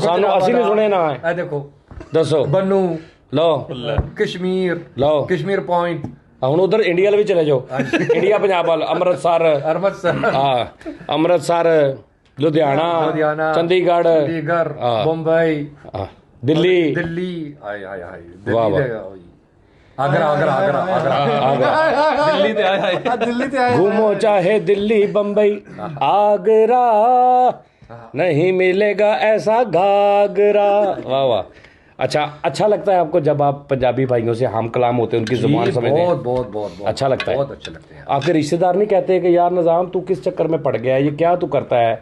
ਸਾਨੂੰ ਅਸੀਂ ਨਹੀਂ ਸੁਣੇ ਨਾ है देखो ਦੱਸੋ बन्नू, ਲਓ कश्मीर, ਲਓ कश्मीर पॉइंट, ਹੁਣ ਉਧਰ ਇੰਡੀਆ ਵਾਲੇ ਵੀ ਚਲੇ ਜਾਓ, ਇੰਡੀਆ ਪੰਜਾਬ ਵੱਲ, ਅੰਮ੍ਰਿਤਸਰ, अमृतसर, ਹਾਂ ਅੰਮ੍ਰਿਤਸਰ, ਲੁਧਿਆਣਾ, लुधियाना, ਚੰਡੀਗੜ੍ਹ, चंडीगढ़, हाँ। मुंबई, ਹਾਂ, ਦਿੱਲੀ, दिल्ली, हाय हाय हाय, वाह, दिल्ली वाह। आगरा आगरा आगरा आगरा ਦਿੱਲੀ ਤੇ ਆਇਆ ਹੈ दिल्ली से आए घूमो चाहे दिल्ली बम्बई आगरा, नहीं मिलेगा ऐसा घाघरा। वाह वाह। अच्छा लगता है आपको जब आप पंजाबी भाइयों से हम कलाम होते हैं, उनकी जुबान समझते हैं? बहुत बहुत बहुत बहुत अच्छा लगता है? बहुत अच्छे लगते हैं। आपके रिश्तेदार नहीं कहते कि यार निजाम तू किस चक्कर में पड़ गया है, ये क्या तू करता है?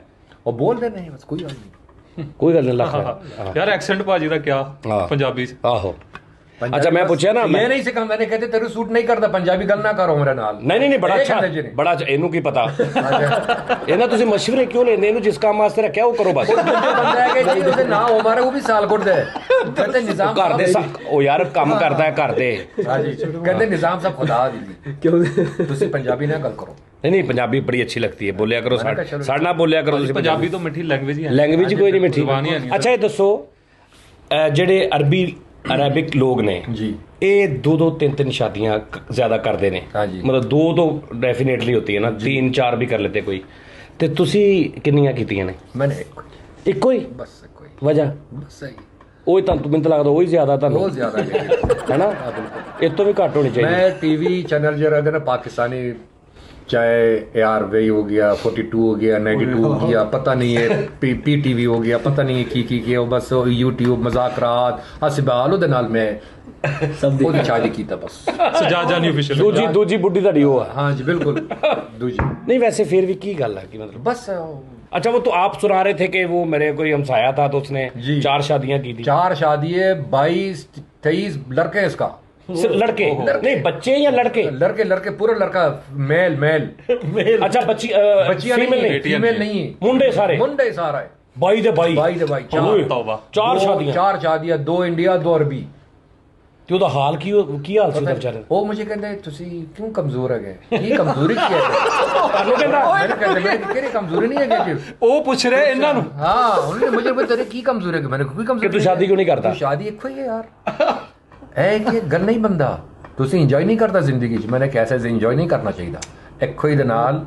और बोल देना है बस, कोई बात नहीं। कोई गल नहीं लगता। ਯਾਰ ਐਕਸੈਂਟ ਭਾਜੀ ਦਾ ਕਿਆ ਹਾਂ। ਪੰਜਾਬੀ ਚ आहो अच्छा मैं पूछा ना, ये नहीं सिखा, मैंने कहते तेरे सूट नहीं करता पंजाबी, गल ना करो मेरे नाल। नहीं बड़ा ਇਹ अच्छा ਕਹਿੰਦੇ ਜੀ ਨੇ। बड़ा अच्छा, ਇਹਨੂੰ ਕੀ ਪਤਾ ਇਹਨਾਂ ਤੁਸੀਂ ਮਸ਼ਵਰੇ ਕਿਉਂ ਲੈਂਦੇ, ਇਹਨੂੰ ਜਿਸ ਕੰਮ ਵਾਸਤੇ ਰੱਖਿਆ ਉਹ ਕਰੋ ਬਸ। ਬੰਦਾ ਹੈ ਕਿ ਜੀ ਉਹਦੇ ਨਾਂ ਉਮਾਰ ਉਹ ਵੀ ਸਾਲਕੋਟ ਦਾ ਹੈ, ਕਹਿੰਦੇ ਨਿਜ਼ਾਮ ਘਰ ਦੇ ਉਹ ਯਾਰ ਕੰਮ ਕਰਦਾ ਹੈ ਘਰ ਦੇ। ਹਾਂਜੀ ਕਹਿੰਦੇ ਨਿਜ਼ਾਮ ਸਾਹਿਬ ਖੁਦਾ ਦੀ ਕਿਉਂ ਤੁਸੀਂ ਪੰਜਾਬੀ ਨਾਲ ਗੱਲ ਕਰੋ। नहीं पंजाबी बड़ी अच्छी लगती है, बोलिया करो, साढ़े ना बोलिया करो ਤੁਸੀਂ ਪੰਜਾਬੀ ਤੋਂ ਮਿੱਠੀ ਲੈਂਗੁਏਜ ਹੀ ਹੈ, ਲੈਂਗੁਏਜ ਕੋਈ ਨਹੀਂ ਮਿੱਠੀ। ਜ਼ੁਬਾਨ ਹੀ ਹੈ ਨਹੀਂ। ਅੱਛਾ ਇਹ ਦੱਸੋ ਜਿਹੜੇ ਅਰਬਿਕ ਲੋਕ ਨੇ जी ਇਹ 2-2 3-3 शादियां ਜ਼ਿਆਦਾ ਕਰਦੇ ਨੇ, हाँ जी। ਮਤਲਬ 2 तो डेफिनेटली होती है ना, 3-4 भी कर लेते कोई, ਤੇ ਤੁਸੀਂ ਕਿੰਨੀਆਂ ਕੀਤੀਆਂ ਨੇ? मैंने ਇੱਕੋ ਹੀ बस कोई ਵਜ੍ਹਾ बस सही ਉਹ ਹੀ ਤੁਹਾਨੂੰ ਮੈਨੂੰ ਤਾਂ ਲੱਗਦਾ ਉਹ ਹੀ ਜ਼ਿਆਦਾ ਤੁਹਾਨੂੰ बहुत ज्यादा है। ਹੈ ਨਾ, ਇਸ ਤੋਂ ਵੀ ਘੱਟ ਹੋਣੀ ਚਾਹੀਦੀ। मैं टीवी चैनल जो रहते ना पाकिस्तानी, चाहे AR वही हो गया, 42 हो गया, 92 हो गया, पता नहीं है PTV हो गया, पता नहीं है की हो, बस YouTube मजाकरात हसबाल ਉਹਦੇ ਨਾਲ मैं सब ਉਹਦੀ ਸ਼ਾਦੀ ਕੀਤਾ ਬਸ। ਸਜਾਜਾ ਨਹੀਂ ਅਫੀਸ਼ੀਅਲ ਦੂਜੀ ਬੁੱਢੀ ਤੁਹਾਡੀ ਉਹ ਆ? हाँ जी बिल्कुल दूजी नहीं वैसे फिर भी की गल है कि मतलब बस अच्छा वो तो आप सुना रहे थे कि वो मेरे कोई हमसाया था तो उसने जी। 4 शादियां की थी। 4 शादी है, 22-23 लड़के इसका, सिर्फ लड़के नहीं बच्चे या लड़के? लड़के पूरा लड़का, मेल मेल अच्छा बच्चियां फीमेल नहीं, फीमेल नहीं है, मुंडे सारे मुंडे सारा है, भाई दे भाई भाई दे भाई। तौबा। 4 शादियां 4 शादियां, 2 इंडिया 2 अरबी। ਤੇ ਉਹਦਾ ਹਾਲ ਕੀ ਹਾਲ ਸੀ ਉਹਦਾ ਵਿਚਾਰੇ? ਉਹ ਮੁਝੇ ਕਹਿੰਦੇ ਤੁਸੀਂ ਕਿਉਂ ਕਮਜ਼ੋਰ ਹੈਗੇ, ਕੀ ਕਮਜ਼ੋਰੀ ਕੀ ਹੈ? ਤੁਹਾਨੂੰ ਕਹਿੰਦਾ ਮੈਨੂੰ ਕਹਿੰਦੇ ਮੇਰੇ ਕਿਹੜੀ ਕਮਜ਼ੋਰੀ ਨਹੀਂ ਹੈਗੀ ਜੀ। ਉਹ ਪੁੱਛ ਰਹੇ ਇਹਨਾਂ ਨੂੰ। ਹਾਂ ਉਹਨੇ ਮੁਝੇ ਬਤਾ ਤੇਰੇ ਕੀ ਕਮਜ਼ੋਰੀ ਹੈ, ਮੈਨੂੰ ਕੋਈ ਕਮਜ਼ੋਰੀ ਕਿ ਤੂੰ ਸ਼ਾਦੀ ਕਿਉਂ ਨਹੀਂ ਕਰਦਾ? ਤੂੰ ਸ਼ਾਦੀ ਇੱਕੋ ਹੀ ਹੈ ਯਾਰ, ਇਹ ਗੱਲ ਨਹੀਂ ਬੰਦਾ, ਤੁਸੀਂ ਇੰਜੋਏ ਨਹੀਂ ਕਰਦਾ ਜ਼ਿੰਦਗੀ 'ਚ। ਮੈਨੇ ਕਿਹਾ ਸੀ ਇੰਜੋਏ ਨਹੀਂ ਕਰਨਾ ਚਾਹੀਦਾ, ਇੱਕੋ ਹੀ ਦੇ ਨਾਲ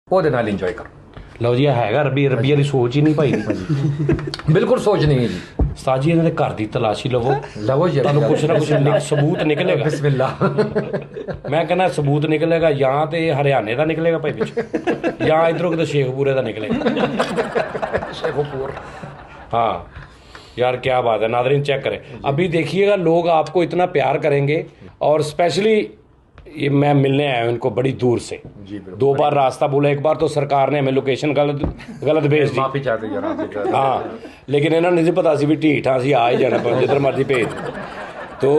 ਉਹਦੇ ਨਾਲ ਇੰਜੋਏ ਕਰੋ। ਲਓ ਜੀ ਹੈਗਾ ਰਬੀਆ ਦੀ ਸੋਚ ਹੀ ਨਹੀਂ ਭਾਈ ਦੀ। ਬਿਲਕੁਲ ਸੋਚ ਨਹੀਂ ਹੈ ਜੀ। ਉਸਤਾਦ ਜੀ ਇਹਨਾਂ ਦੇ ਘਰ ਦੀ ਤਲਾਸ਼ੀ ਲਵੋ, ਲਵੋ ਜੀ, ਤੁਹਾਨੂੰ ਕੁਛ ਨਾ ਕੁਛ ਸਬੂਤ ਨਿਕਲੇਗਾ। ਬਿਸਮਿਲ੍ਲਾ। ਮੈਂ ਕਹਿੰਦਾ ਸਬੂਤ ਨਿਕਲੇਗਾ ਜਾਂ ਤੇ ਹਰਿਆਣੇ ਦਾ ਨਿਕਲੇਗਾ ਭਾਈ ਪਿੱਛੋਂ, ਜਾਂ ਇਧਰੋਂ ਕਿਤੇ ਸ਼ੇਖਪੂਰੇ ਦਾ निकलेगा। शेखोपुर। हाँ यार क्या बात है। नादरीन चेक करें, अभी देखिएगा लोग आपको इतना प्यार करेंगे, और स्पेशली ये मैं मिलने आया हूँ इनको बड़ी दूर से, 2 बार रास्ता बोला, एक बार तो सरकार ने हमें लोकेशन गलत भेज दी, माफी चाहते जरा। हाँ लेकिन इन्होंने नहीं पता सी भी ढीठ हाँ सी आ ही जाना पर जिधर मर्जी भेज। तो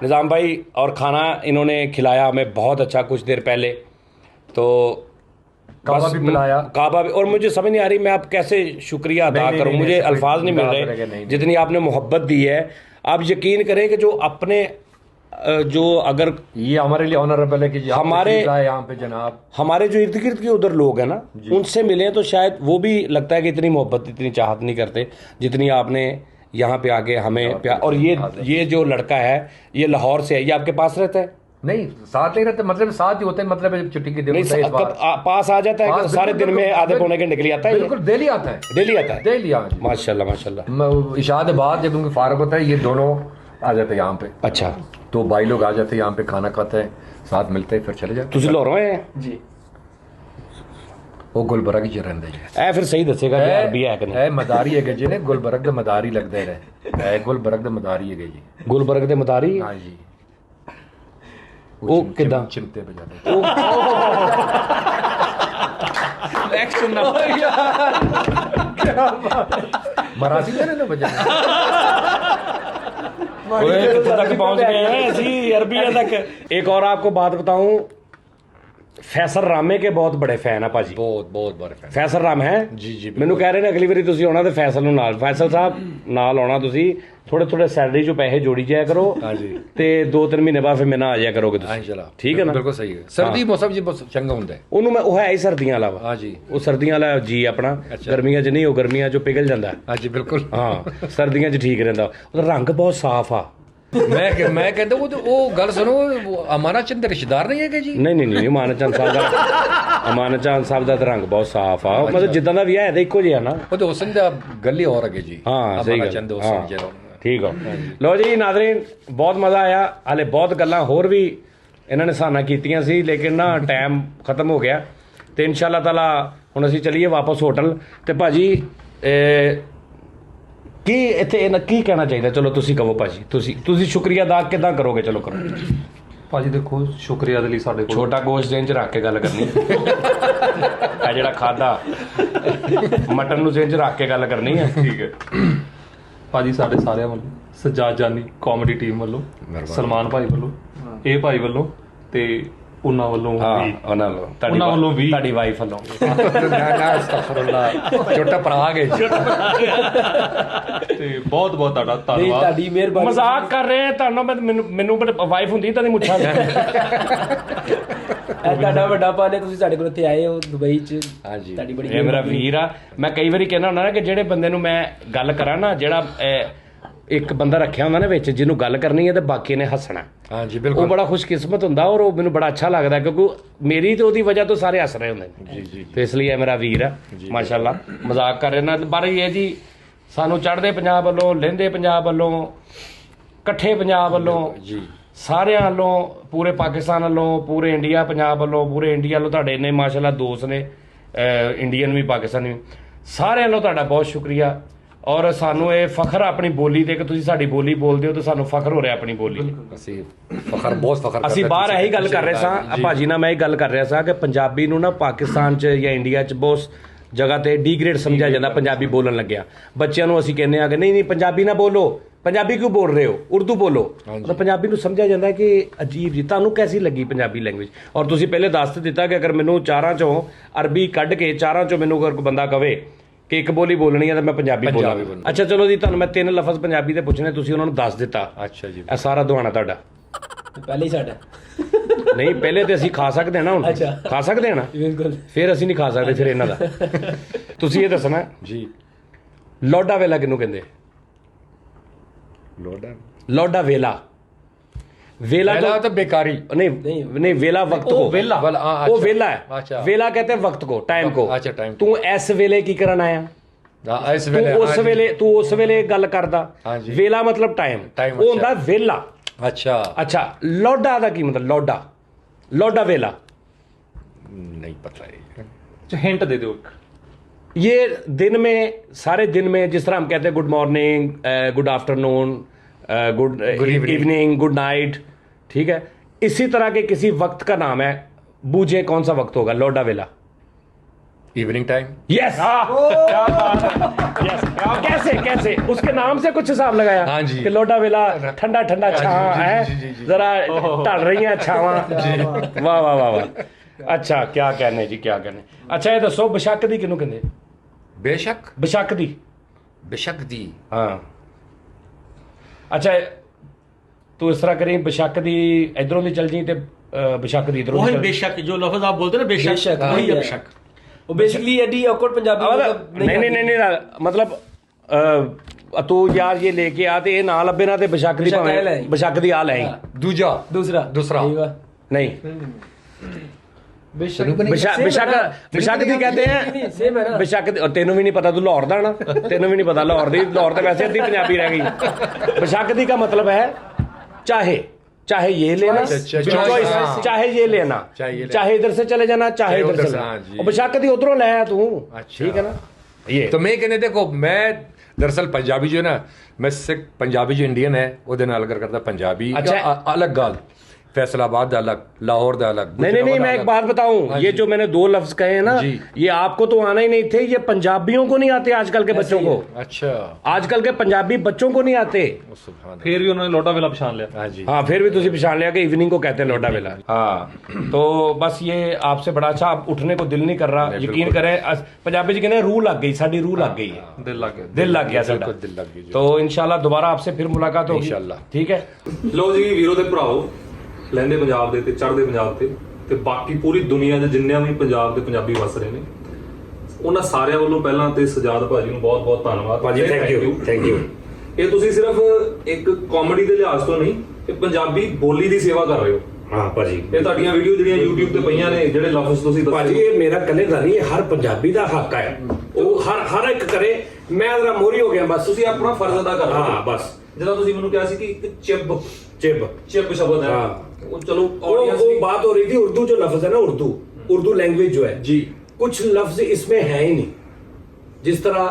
निज़ाम भाई और खाना इन्होंने खिलाया हमें बहुत अच्छा कुछ देर पहले, तो काबा भी पिलाया, काबा भी, और मुझे समझ नहीं आ रही मैं आप कैसे शुक्रिया अदा करूं, मुझे अल्फाज नहीं मिल रहे जितनी आपने मोहब्बत दी है। आप यकीन करें कि जो अपने जो अगर ये हमारे लिए ऑनरेबल है कि हमारे यहाँ पे जनाब, हमारे जो इर्द गिर्द के उधर लोग हैं ना, उनसे मिले तो शायद वो भी लगता है कि इतनी मोहब्बत इतनी चाहत नहीं करते जितनी आपने यहाँ पे आके हमें प्यार। और ये जो लड़का है ये लाहौर से है, ये आपके पास रहता है? नहीं साथ नहीं रहते, मतलब साथ ही होते हैं, मतलब छुट्टी के दिन होता है इस बार। पास आ जाता है सारे दिन में आधे पौने घंटे के लिए आता है? बिल्कुल डेली आता है, डेली आता है, डेली। हाँ माशाल्लाह माशाल्लाह। इशाद बाद जब उनके फारग होता है ये दोनों आ जाते हैं यहाँ पे। अच्छा, तो भाई लोग आ जाते हैं यहाँ पे, खाना खाते हैं, साथ मिलते हैं, फिर चले जाते ਤੁਸੀਂ ਲਾਹੌਰੋਂ ਆਏ ਜੀ। ਉਹ ਗੁਲਬਰਗ ਚ ਰਹਿੰਦੇ ਜੀ। ਇਹ ਫਿਰ ਸਹੀ ਦੱਸੇਗਾ ਕਿ ਅਰਬੀ ਹੈ ਕਿ ਨਹੀਂ। ਇਹ ਮਦਾਰੀ ਹੈਗੇ ਜੀ ਨੇ, ਗੁਲਬਰਗ ਦੇ ਮਦਾਰੀ ਲੱਗਦੇ ਰਹੇ, ਇਹ ਗੁਲਬਰਗ ਦੇ ਮਦਾਰੀ ਹੈਗੇ ਜੀ। ਗੁਲਬਰਗ ਦੇ ਮਦਾਰੀ? ਹਾਂ ਜੀ। ਉਹ ਕਿਦਾਂ ਚਿਮਟੇ ਵਜਾਦੇ ਐਕਸ਼ਨ ਨਾ ਮਰਾਸੀ ਦੇ ਨੇ ਵਜਾਦੇ। ओए कितने तक पहुंच गए हैं ऐसी अरबिया तक। एक और आपको बात बताऊं, फैसल रामे के बहुत बड़े फैन है भाजी, ਬਹੁਤ ਬੜੇ ਫੈਨ। ਫੈਸਲ ਰਾਮ ਹੈ ਜੀ ਮੈਨੂੰ ਕਹਿ ਰਹੇ ਨੇ ਅਗਲੀ ਵਾਰੀ ਤੁਸੀਂ ਆਉਣਾ ਤੇ ਫੈਸਲ ਨੂੰ ਨਾਲ, ਫੈਸਲ ਸਾਹਿਬ ਨਾਲ ਆਉਣਾ ਤੁਸੀਂ, ਥੋੜੇ ਸੈਲਰੀ ਚੋਂ ਪੈਸੇ ਜੋੜੀ ਜਾਇਆ ਕਰੋ। ਹਾਂਜੀ। ਤੇ 2-3 ਮਹੀਨੇ ਬਾਅਦ ਫਿਰ ਮੇਰੇ ਨਾਲ ਆ ਜਾਇਆ ਕਰੋਗੇ ਤੁਸੀਂ। ਇੰਸ਼ਾਅੱਲਾ ਠੀਕ ਹੈ ਨਾ? ਬਿਲਕੁਲ ਸਹੀ ਹੈ। ਸਰਦੀ ਮੌਸਮ ਜੀ ਬਹੁਤ ਚੰਗਾ ਹੁੰਦਾ ਹੈ। ਉਹਨੂੰ ਮੈਂ ਉਹ ਹੈ ਹੀ ਸਰਦੀਆਂ ਵਾਲਾ ਵਾ। ਹਾਂਜੀ। ਉਹ ਸਰਦੀਆਂ ਵਾਲਾ ਜੀ ਆਪਣਾ, ਗਰਮੀਆਂ 'ਚ ਨਹੀਂ, ਉਹ ਗਰਮੀਆਂ 'ਚ ਪਿਘਲ ਜਾਂਦਾ। ਹਾਂਜੀ ਬਿਲਕੁਲ। ਹਾਂ ਸਰਦੀਆਂ 'ਚ ਠੀਕ ਰਹਿੰਦਾ, ਉਹਦਾ ਰੰਗ ਬਹੁਤ ਸਾਫ਼ ਆ। ਮੈਂ ਕਹਿੰਦਾ ਉਹ ਗੱਲ ਸੁਣੋ, ਅਮਾਨਤ ਚੰਦ ਦੇ ਰਿਸ਼ਤੇਦਾਰ ਨਹੀਂ ਹੈਗੇ ਜੀ? ਨਹੀਂ ਅਮਾਨਤ ਚੰਦ ਸਾਹਿਬ ਦਾ ਤਾਂ ਰੰਗ ਬਹੁਤ ਸਾਫ਼ ਆ, ਮਤਲਬ ਜਿੱਦਾਂ ਦਾ ਵੀ ਹੈ ਤਾਂ ਇੱਕੋ ਜਿਹਾ ਨਾ। ਉਹਦੇ ਹੁਸਨ ਦਾ ਗੱਲ ਹੀ ਹੋਰ ਹੈਗੇ ਜੀ। ਹਾਂ ਸਹੀ ਗੱਲ। ਚੰਦ ਹੁਸਨ ਜਿਹੜਾ। ਠੀਕ ਹੋ। ਲਓ ਜੀ ਨਾਜ਼ਰੀਨ, ਬਹੁਤ ਮਜ਼ਾ ਆਇਆ, ਹਾਲੇ ਬਹੁਤ ਗੱਲਾਂ ਹੋਰ ਵੀ ਇਹਨਾਂ ਨੇ ਸਾਨਾ ਕੀਤੀਆਂ ਸੀ, ਲੇਕਿਨ ਨਾ ਟਾਈਮ ਖਤਮ ਹੋ ਗਿਆ, ਤੇ ਇਨਸ਼ਾਅੱਲਾ ਤਾਲਾ ਹੁਣ ਅਸੀਂ ਚੱਲੀਏ ਵਾਪਸ ਹੋਟਲ। ਤੇ ਭਾਜੀ ਕੀ ਇੱਥੇ ਇਹਨਾਂ ਕੀ ਕਹਿਣਾ ਚਾਹੀਦਾ? ਚਲੋ ਤੁਸੀਂ ਕਹੋ ਭਾਜੀ, ਤੁਸੀਂ ਸ਼ੁਕਰੀਆ ਅਦਾ ਕਿੱਦਾਂ ਕਰੋਗੇ? ਚਲੋ ਕਰੋ ਭਾਜੀ। ਦੇਖੋ ਸ਼ੁਕਰੀਆ ਦੇ ਲਈ ਸਾਡੇ ਕੋਲ ਛੋਟਾ ਗੋਸ਼ਤ ਦੇਣ 'ਚ ਰੱਖ ਕੇ ਗੱਲ ਕਰਨੀ ਹੈ, ਜਿਹੜਾ ਖਾਦਾ ਮਟਨ ਨੂੰ ਦੇਣ 'ਚ ਰੱਖ ਕੇ ਗੱਲ ਕਰਨੀ ਹੈ। ਠੀਕ ਹੈ ਭਾਜੀ, ਸਾਡੇ ਸਾਰਿਆਂ ਵੱਲੋਂ, ਸਜਾਦ ਜਾਨੀ ਕਾਮੇਡੀ ਟੀਮ ਵੱਲੋਂ, ਸਲਮਾਨ ਭਾਈ ਵੱਲੋਂ, ਇਹ ਭਾਈ ਵੱਲੋਂ, ਤੇ ਉਹਨਾਂ ਵੱਲੋਂ ਵੀ, ਉਹਨਾਂ ਵੱਲੋਂ ਵੀ, ਤੁਹਾਡੀ ਵਾਈਫ ਵੱਲੋਂ ਛੋਟਾ ਭਰਾ ਆ ਗਏ ਜੀ। ਤੇ ਬਹੁਤ ਤੁਹਾਡਾ ਧੰਨਵਾਦ। ਤੁਹਾਡੀ ਮਿਹਰਬਾਨੀ। ਮਜ਼ਾਕ ਕਰ ਰਹੇ ਆ ਤੁਹਾਨੂੰ, ਮੈਨੂੰ ਵਾਈਫ ਹੁੰਦੀ ਤਾਂ ਨਹੀਂ ਮੁੱਛਾਂ। ਇਹ ਤੁਹਾਡਾ ਵੱਡਾ ਪਾਲੇ, ਤੁਸੀਂ ਸਾਡੇ ਕੋਲ ਇੱਥੇ ਆਏ ਹੋ ਦੁਬਈ 'ਚ। ਹਾਂਜੀ। ਤੁਹਾਡੀ ਬੜੀ ਇਹ ਮੇਰਾ ਵੀਰ ਆ। ਮੈਂ ਕਈ ਵਾਰੀ ਕਹਿੰਦਾ ਹੁੰਦਾ ਨਾ ਕਿ ਜਿਹੜੇ ਬੰਦੇ ਨੂੰ ਮੈਂ ਗੱਲ ਕਰਾਂ ਨਾ, ਜਿਹੜਾ ਇੱਕ ਬੰਦਾ ਰੱਖਿਆ ਹੁੰਦਾ ਨਾ ਵਿੱਚ ਜਿਹਨੂੰ ਗੱਲ ਕਰਨੀ ਹੈ ਤੇ ਬਾਕੀ ਨੇ ਹੱਸਣਾ, ਹਾਂਜੀ ਉਹ ਬਿਲਕੁਲ। ਬੜਾ ਖੁਸ਼ਕਿਸਮਤ ਹੁੰਦਾ, ਔਰ ਉਹ ਮੈਨੂੰ ਬੜਾ ਅੱਛਾ ਲੱਗਦਾ, ਕਿਉਂਕਿ ਮੇਰੀ ਤੇ ਉਹਦੀ ਵਜ੍ਹਾ ਤੋਂ ਸਾਰੇ ਹੱਸ ਰਹੇ ਹੁੰਦੇ ਨੇ। ਜੀ ਤੇ ਇਸ ਲਈ ਇਹ ਮੇਰਾ ਵੀਰ ਆ ਮਾਸ਼ਾਅੱਲਾ। ਮਜ਼ਾਕ ਕਰ ਰਹੇ ਨਾ, ਪਰ ਇਹ ਜੀ ਸਾਨੂੰ ਚੜ੍ਹਦੇ ਪੰਜਾਬ ਵੱਲੋਂ, ਲਹਿੰਦੇ ਪੰਜਾਬ ਵੱਲੋਂ, ਇਕੱਠੇ ਪੰਜਾਬ ਵੱਲੋਂ, ਜੀ ਸਾਰਿਆਂ ਵੱਲੋਂ, ਪੂਰੇ ਪਾਕਿਸਤਾਨ ਵੱਲੋਂ, ਪੂਰੇ ਇੰਡੀਆ ਪੰਜਾਬ ਵੱਲੋਂ, ਪੂਰੇ ਇੰਡੀਆ ਵੱਲੋਂ ਤੁਹਾਡੇ ਇੰਨੇ ਮਾਸ਼ਾਅੱਲਾ ਦੋਸਤ ਨੇ, ਇੰਡੀਅਨ ਵੀ ਪਾਕਿਸਤਾਨੀ ਵੀ, ਸਾਰਿਆਂ ਵੱਲੋਂ ਤੁਹਾਡਾ ਬਹੁਤ ਸ਼ੁਕਰੀਆ। ਔਰ ਸਾਨੂੰ ਇਹ ਫਖਰ ਆਪਣੀ ਬੋਲੀ ਤੇ ਕਿ ਤੁਸੀਂ ਸਾਡੀ ਬੋਲੀ ਬੋਲਦੇ ਹੋ, ਤੇ ਸਾਨੂੰ ਫਖਰ ਹੋ ਰਿਹਾ ਆਪਣੀ ਬੋਲੀ। ਅਸੀਂ ਫਖਰ ਬਹੁਤ ਫਖਰ ਅਸੀਂ ਬਾਹਰ ਇਹੀ ਗੱਲ ਕਰ ਰਹੇ ਸਾਂ, ਭਾਜੀ ਨਾਲ ਮੈਂ ਇਹ ਗੱਲ ਕਰ ਰਿਹਾ ਸਾਂ ਕਿ ਪੰਜਾਬੀ ਨੂੰ ਨਾ ਪਾਕਿਸਤਾਨ 'ਚ ਜਾਂ ਇੰਡੀਆ 'ਚ ਬਹੁਤ ਜਗ੍ਹਾ ਤੇ ਡੀਗ੍ਰੇਡ ਸਮਝਿਆ ਜਾਂਦਾ ਪੰਜਾਬੀ ਬੋਲਣ ਲੱਗਿਆ। ਬੱਚਿਆਂ ਨੂੰ ਅਸੀਂ ਕਹਿੰਦੇ ਆ ਕਿ ਨਹੀਂ ਪੰਜਾਬੀ ਨਾ ਬੋਲੋ, ਪੰਜਾਬੀ ਕਿਉਂ ਬੋਲ ਰਹੇ ਹੋ, ਉਰਦੂ ਬੋਲੋ। ਤਾਂ ਪੰਜਾਬੀ ਨੂੰ ਸਮਝਿਆ ਜਾਂਦਾ ਕਿ ਅਜੀਬ ਜੀ। ਤੁਹਾਨੂੰ ਕੈਸੀ ਲੱਗੀ ਪੰਜਾਬੀ ਲੈਂਗੁਏਜ? ਔਰ ਤੁਸੀਂ ਪਹਿਲੇ ਦੱਸ ਦਿੱਤਾ ਕਿ ਅਗਰ ਮੈਨੂੰ ਚਾਰਾਂ 'ਚੋਂ ਅਰਬੀ ਕੱਢ ਕੇ ਚਾਰਾਂ 'ਚੋਂ ਮੈਨੂੰ ਅਗਰ ਕੋਈ ਬੰਦਾ ਕਵੇ ਕਿ ਇੱਕ ਬੋਲੀ ਬੋਲਣੀ ਹੈ ਤਾਂ ਮੈਂ ਪੰਜਾਬੀ ਬੋਲਾਂ। ਅੱਛਾ ਚਲੋ ਜੀ, ਤੁਹਾਨੂੰ ਮੈਂ 3 ਲਫ਼ਜ਼ ਪੰਜਾਬੀ ਦੇ ਪੁੱਛਣੇ, ਤੁਸੀਂ ਉਹਨਾਂ ਨੂੰ ਦੱਸ ਦਿੱਤਾ। ਅੱਛਾ ਜੀ। ਇਹ ਸਾਰਾ ਦੁਆਣਾ ਤੁਹਾਡਾ ਪਹਿਲੇ ਹੀ ਸਾਡਾ। ਨਹੀਂ ਪਹਿਲੇ ਤੇ ਅਸੀਂ ਖਾ ਸਕਦੇ ਹਾਂ ਨਾ, ਹੁਣ ਖਾ ਸਕਦੇ ਹਾਂ ਨਾ, ਬਿਲਕੁਲ। ਫਿਰ ਅਸੀਂ ਨਹੀਂ ਖਾ ਸਕਦੇ ਫਿਰ ਇਹਨਾਂ ਦਾ। ਤੁਸੀਂ ਇਹ ਦੱਸਣਾ ਜੀ ਲੋਡਾ ਵੇਲਾ ਕਿਹਨੂੰ ਕਹਿੰਦੇ? ਲੋਡਾ ਵੇਲਾ। वेला तो बेकारी नहीं वेला वक्त को, वेला वो वेला है। वेला कहते हैं वक्त को, टाइम को। अच्छा टाइम। तू इस वेले की करन आया? इस वेले ਤੂੰ ਉਸ ਵੇਲੇ ਗੱਲ ਕਰਦਾ ਹਾਂਜੀ। ਵੇਲਾ ਮਤਲਬ ਟਾਈਮ Time, ਉਹ ਹੁੰਦਾ ਵੇਲਾ अच्छा ਅੱਛਾ ਲੋਡਾ ਦਾ ਕੀ मतलब ਲੋਡਾ ਵੇਲਾ नहीं पता है हिंट दे दो एक। ये दिन में सारे दिन में जिस तरह हम कहते हैं good morning good afternoon good evening good night ठीक है इसी तरह के किसी वक्त का नाम है बूझे कौन सा वक्त होगा लोडा वेला इवनिंग टाइम यस यस कैसे कैसे उसके नाम से कुछ हिसाब लगाया हाँ जी। कि लोडा वेला ठंडा ठंडा छावा जी, है जी, जी, जी। जरा ढल रही है छावा वाह वाह वाह वाह अच्छा क्या कहने जी क्या कहने अच्छा ये दसो बशक दी किनू कहंदे बेशक बशक दी बेशक दी हाँ अच्छा तू इस तरह करी बशक दी इधरों दी चल जी ते बशक दी इधरों वही दी चल बेशक जो लफ्ज आप बोलते हैं ना बेशक वही है बेशक वो बेसिकली एडी ऑकवर्ड पंजाबी मतलब नहीं मतलब तू यार ये लेके आ ते ये ना लब्बे ना ते बशक दी बशक भावें आ लै। बशक दी आ लै दूजा दूसरा दूसरा ठीक है। नहीं बेशक बशक बशक बशक दी कहते हैं सेम है ना बशक दी- तेनू भी नहीं पता तू लाहौर दा ना तेनू भी नहीं पता लाहौर तो वैसे अद्धी पंजाबी रह गई बशक दी का मतलब है चाहे चाहे ये लेना Choice, Choice, हाँ। चाहे ये लेना चाहे ये लेना। चाहे इधर से चले जाना चाहे चाहे इधर उधर से से, लेना हाँ जी। और बशक दी उधरों ले आया तू अच्छा। ठीक है ना ये तो मैं कहने देखो मैं दरअसल पंजाबी जो है ना मैं सिख पंजाबी जो इंडियन है ਉਹਦੇ ਨਾਲ ਗੱਲ ਕਰਦਾ पंजाबी अच्छा। अलग ਗੱਲ फैसलाबाद दा अलग लाहौर दा अलग नहीं नहीं नहीं मैं एक बात बताऊं हाँ ये जी। जो मैंने 2 लफ्ज कहे हैं ना जी। ये आपको तो आना ही नहीं थे ये पंजाबियों को नहीं आते आजकल के बच्चों को अच्छा आजकल के पंजाबी बच्चों को नहीं आते सुभान फिर भी उन्होंने लोटा वेला पहचान लिया। हाँ जी हाँ फिर भी तुझे पहचान लिया कि इवनिंग को कहते हैं लोटा वेला हाँ तो बस ये आपसे बड़ा अच्छा आप उठने को दिल नहीं कर रहा नहीं, यकीन करें पंजाबी जी कहते हैं रूह लग गई साड़ी रूह लग गई है दिल लग गया। दिल लग गया साਡਾ बिल्कुल दिल लग गई जी। तो इंशाल्लाह दोबारा आपसे फिर मुलाकात होगी इंशाल्लाह। ठीक है ਲਓ ਜੀ ਵੀਰੋ ਦੇ ਭਰਾਓ ਲਹਿੰਦੇ ਪੰਜਾਬ ਦੇ ਤੇ ਚੜ੍ਹਦੇ ਪੰਜਾਬ ਤੇ ਬਾਕੀ ਪੂਰੀ ਦੁਨੀਆ ਦੇ ਜਿੰਨਿਆਂ ਵੀ ਪੰਜਾਬ ਦੇ ਪੰਜਾਬੀ ਵਸ ਰਹੇ ਨੇ ਉਹਨਾਂ ਸਾਰਿਆਂ ਵੱਲੋਂ ਪਹਿਲਾਂ ਤੇ ਸਜਾਦ ਭਾਜੀ ਨੂੰ ਬਹੁਤ ਬਹੁਤ ਧੰਨਵਾਦ ਭਾਜੀ ਥੈਂਕ ਯੂ ਇਹ ਤੁਸੀਂ ਸਿਰਫ ਇੱਕ ਕਾਮੇਡੀ ਦੇ ਲਿਹਾਜ਼ ਤੋਂ ਨਹੀਂ ਇਹ ਪੰਜਾਬੀ ਬੋਲੀ ਦੀ ਸੇਵਾ ਕਰ ਰਹੇ ਹੋ हाँ ਭਾਜੀ ਇਹ ਤੁਹਾਡੀਆਂ ਵੀਡੀਓ ਜਿਹੜੀਆਂ YouTube ਤੇ ਪਈਆਂ ਨੇ ਜਿਹੜੇ ਲਫ਼ਜ਼ ਤੁਸੀਂ ਭਾਜੀ ਇਹ ਮੇਰਾ ਕੱਲੇ ਦਾ ਨਹੀਂ ਹਰ ਪੰਜਾਬੀ ਦਾ ਹੱਕ ਹੈ ਉਹ ਹਰ ਇੱਕ ਕਰੇ ਮੈਂ ਜ਼ਰਾ ਮੋਰੀ ਹੋ ਗਿਆ ਬਸ ਤੁਸੀਂ ਆਪਣਾ ਫਰਜ਼ ਅਦਾ ਕਰ ਰਹੇ ਹੋ ਹਾਂ ਬਸ ਜਦੋਂ ਤੁਸੀਂ ਮੈਨੂੰ ਕਿਹਾ ਸੀ ਕਿ ਇੱਕ ਚਿਬ चिब ਸ਼ਬਦ ਹੈ हाँ। ਉਹ ਚਲੋ वो audience वो ਵੀ- बात हो रही थी उर्दू जो लफ्ज है ना उर्दू लैंग्वेज जो है जी कुछ लफ्ज इसमें है ही नहीं जिस तरह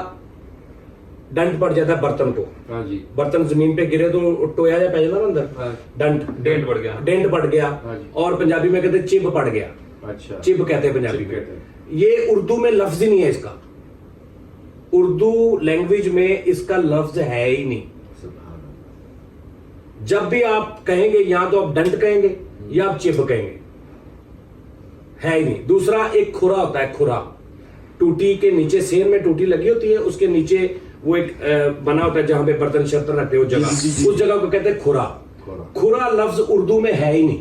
डंट पड़ जाता है बर्तन को हाँ जी बर्तन जमीन पे गिरे तो टोया या पै जाता ना अंदर हाँ। डंट डेंट पड़ गया डेंट पड़ गया हाँ जी। और पंजाबी में कहते हैं चिब पड़ गया अच्छा चिब कहते हैं पंजाबी चिब कहते में ये उर्दू में लफ्ज ही नहीं है इसका उर्दू लैंग्वेज में इसका लफ्ज है ही नहीं जब भी आप कहेंगे या तो आप डंट कहेंगे या आप चिब कहेंगे है ही नहीं दूसरा एक खुरा होता है खुरा टूटी के नीचे सेर में टूटी लगी होती है उसके नीचे वो एक बना होता है जहां पे बर्तन शर्तन रखते हो जगह उस जगह को कहते हैं खुरा खुरा लफ्ज उर्दू में है ही नहीं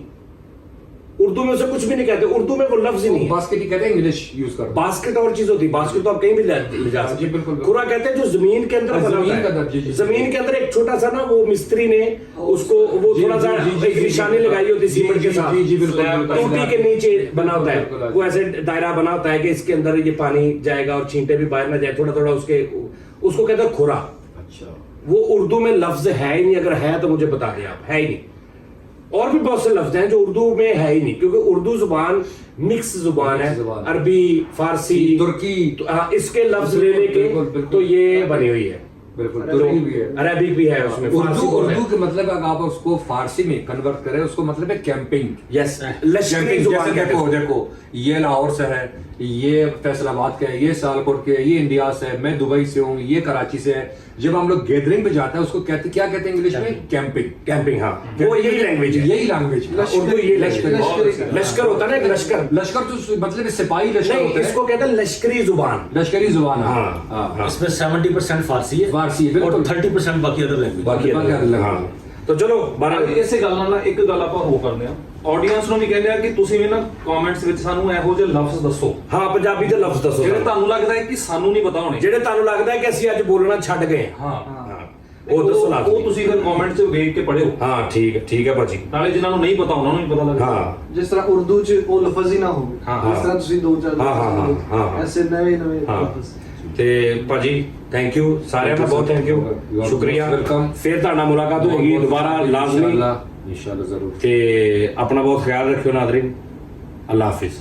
उर्दू में उसे कुछ भी नहीं कहते उर्दू में वो लफ्ज ही नहीं है बास्केट ही कहते हैं इंग्लिश यूज कर बास्केट और चीज होती है बास्केट तो आप कहीं भी ले जा सकते जी, हैं। बिल्कुल, बिल्कुल। खुरा कहते हैं जो जमीन के अंदर बना जमीन होता के है। अंदर, जी, जी, जमीन के अंदर एक छोटा सा ना वो मिस्त्री ने उसको वो जी, थोड़ा सा जी, जी, एक जी, निशानी जी, लगाई होती है जी, सीमेंट के जी, साथ जी, जी, बिल्कुल, बिल्कुल, टूटी बिल्कुल, के नीचे बना होता बिल्कुल, है वो ऐसे दायरा बना होता है कि इसके अंदर ये पानी जाएगा और छींटे भी बाहर ना जाए थोड़ा थोड़ा उसके उसको कहते हैं खुरा अच्छा वो उर्दू में लफ्ज है ही नहीं अगर है तो मुझे बता दें आप है ही नहीं और भी बहुत से लफ्ज हैं जो उर्दू में है ही नहीं क्योंकि उर्दू जुबान मिक्स जुबान है मिक्स जुबान। अरबी फारसी तुर्की तो, हाँ, इसके लफ्ज ले लेके बिल्कुल, बिल्कुल। तो ये बनी हुई है बिल्कुल तो तुर्की भी है अरबिक भी है उसमें फारसी उर्दू बोल उर्दू के मतलब अगर आप उसको फारसी में कन्वर्ट करें उसको मतलब है कैंपिंग यस लश्करी जुबान जैसे कहते हैं देखो उसको। देखो ये लाहौर से है ये फैसलाबाद का है ये सियालकोट के है ये इंडिया से है मैं दुबई से हूँ ये कराची से है जब हम लोग गैदरिंग पे जाते हैं उसको कहते क्या कहते हैं इंग्लिश में कैंपिंग कैंपिंग हाँ वो यही लैंग्वेज है यही लैंग्वेज उर्दू ये लश्कर होता है ना एक लश्कर लश्कर तो मतलब सिपाही लश्कर नहीं होते हैं इसको कहते हैं लश्करी जुबान लश्करी जुबान है। हाँ, हाँ हाँ इसमें 70% फारसी है फारसी है, और बिल्कुल। 30% बाकी अदर लैंग्वेज बाकी बाकी है। अलग। हाँ तो चलो बारह ਇਸੇ ਗੱਲ ਨਾਲ ਨਾ ਇੱਕ ਗੱਲ ਆਪਾਂ ਹੋ ਕਰਦੇ ਆ ਆਡੀਅנס ਨੂੰ ਵੀ ਕਹਿੰਦੇ ਆ ਕਿ ਤੁਸੀਂ ਵੀ ਨਾ ਕਮੈਂਟਸ ਵਿੱਚ ਸਾਨੂੰ ਇਹੋ ਜਿਹੇ ਲਫ਼ਜ਼ ਦੱਸੋ हाँ पंजाबी ਦੇ लफ्ज दसो ਜਿਹੜੇ ਤੁਹਾਨੂੰ ਲੱਗਦਾ ਹੈ ਕਿ ਸਾਨੂੰ ਨਹੀਂ ਪਤਾ ਹੋਣੇ ਜਿਹੜੇ ਤੁਹਾਨੂੰ ਲੱਗਦਾ ਹੈ ਕਿ ਅਸੀਂ ਅੱਜ ਬੋਲਣਾ ਛੱਡ ਗਏ ਹਾਂ ਹਾਂ ਉਹ ਦੱਸੋ ਨਾ ਉਹ ਤੁਸੀਂ ਫਿਰ ਕਮੈਂਟ 'ਚ ਵੇਖ ਕੇ ਪੜਿਓ ਹਾਂ ਠੀਕ ਹੈ ਭਾਜੀ ਨਾਲੇ ਜਿਨ੍ਹਾਂ ਨੂੰ ਨਹੀਂ ਪਤਾ ਉਹਨਾਂ ਨੂੰ ਵੀ ਪਤਾ ਲੱਗੇ ਹਾਂ ਜਿਸ ਤਰ੍ਹਾਂ ਉਰਦੂ ਚ ਉਹ ਲਫ਼ਜ਼ ਹੀ ਨਾ ਹੋਵੇ ਹਾਂ, ਇਸ ਤਰ੍ਹਾਂ ਤੁਸੀਂ ਦੋ ਚਾਰ ਹਾਂ, ਹਾਂ, ਹਾਂ, ਹਾਂ। ਐਸੇ ਨਵੇਂ ਹਾਂ ਲਫ਼ਜ਼ ਤੇ ਭਾਜੀ ਥੈਂਕ ਯੂ ਸਾਰਿਆਂ ਦਾ ਬਹੁਤ ਥੈਂਕ ਯੂ ਸ਼ੁਕਰੀਆ ਵੈਲਕਮ ਫਿਰ ਤੁਹਾਡਾ ਮੁਲਾਕਾਤ ਹੋਏਗੀ ਦੁਬਾਰਾ ਲਾਜ਼ਮੀ इंशाल्लाह जरूर ਤੇ ਆਪਣਾ ਬਹੁਤ ਖਿਆਲ ਰੱਖਿਓ ਨਾਜ਼ਰੀਨ ਅੱਲਾਹ ਹਾਫਿਜ਼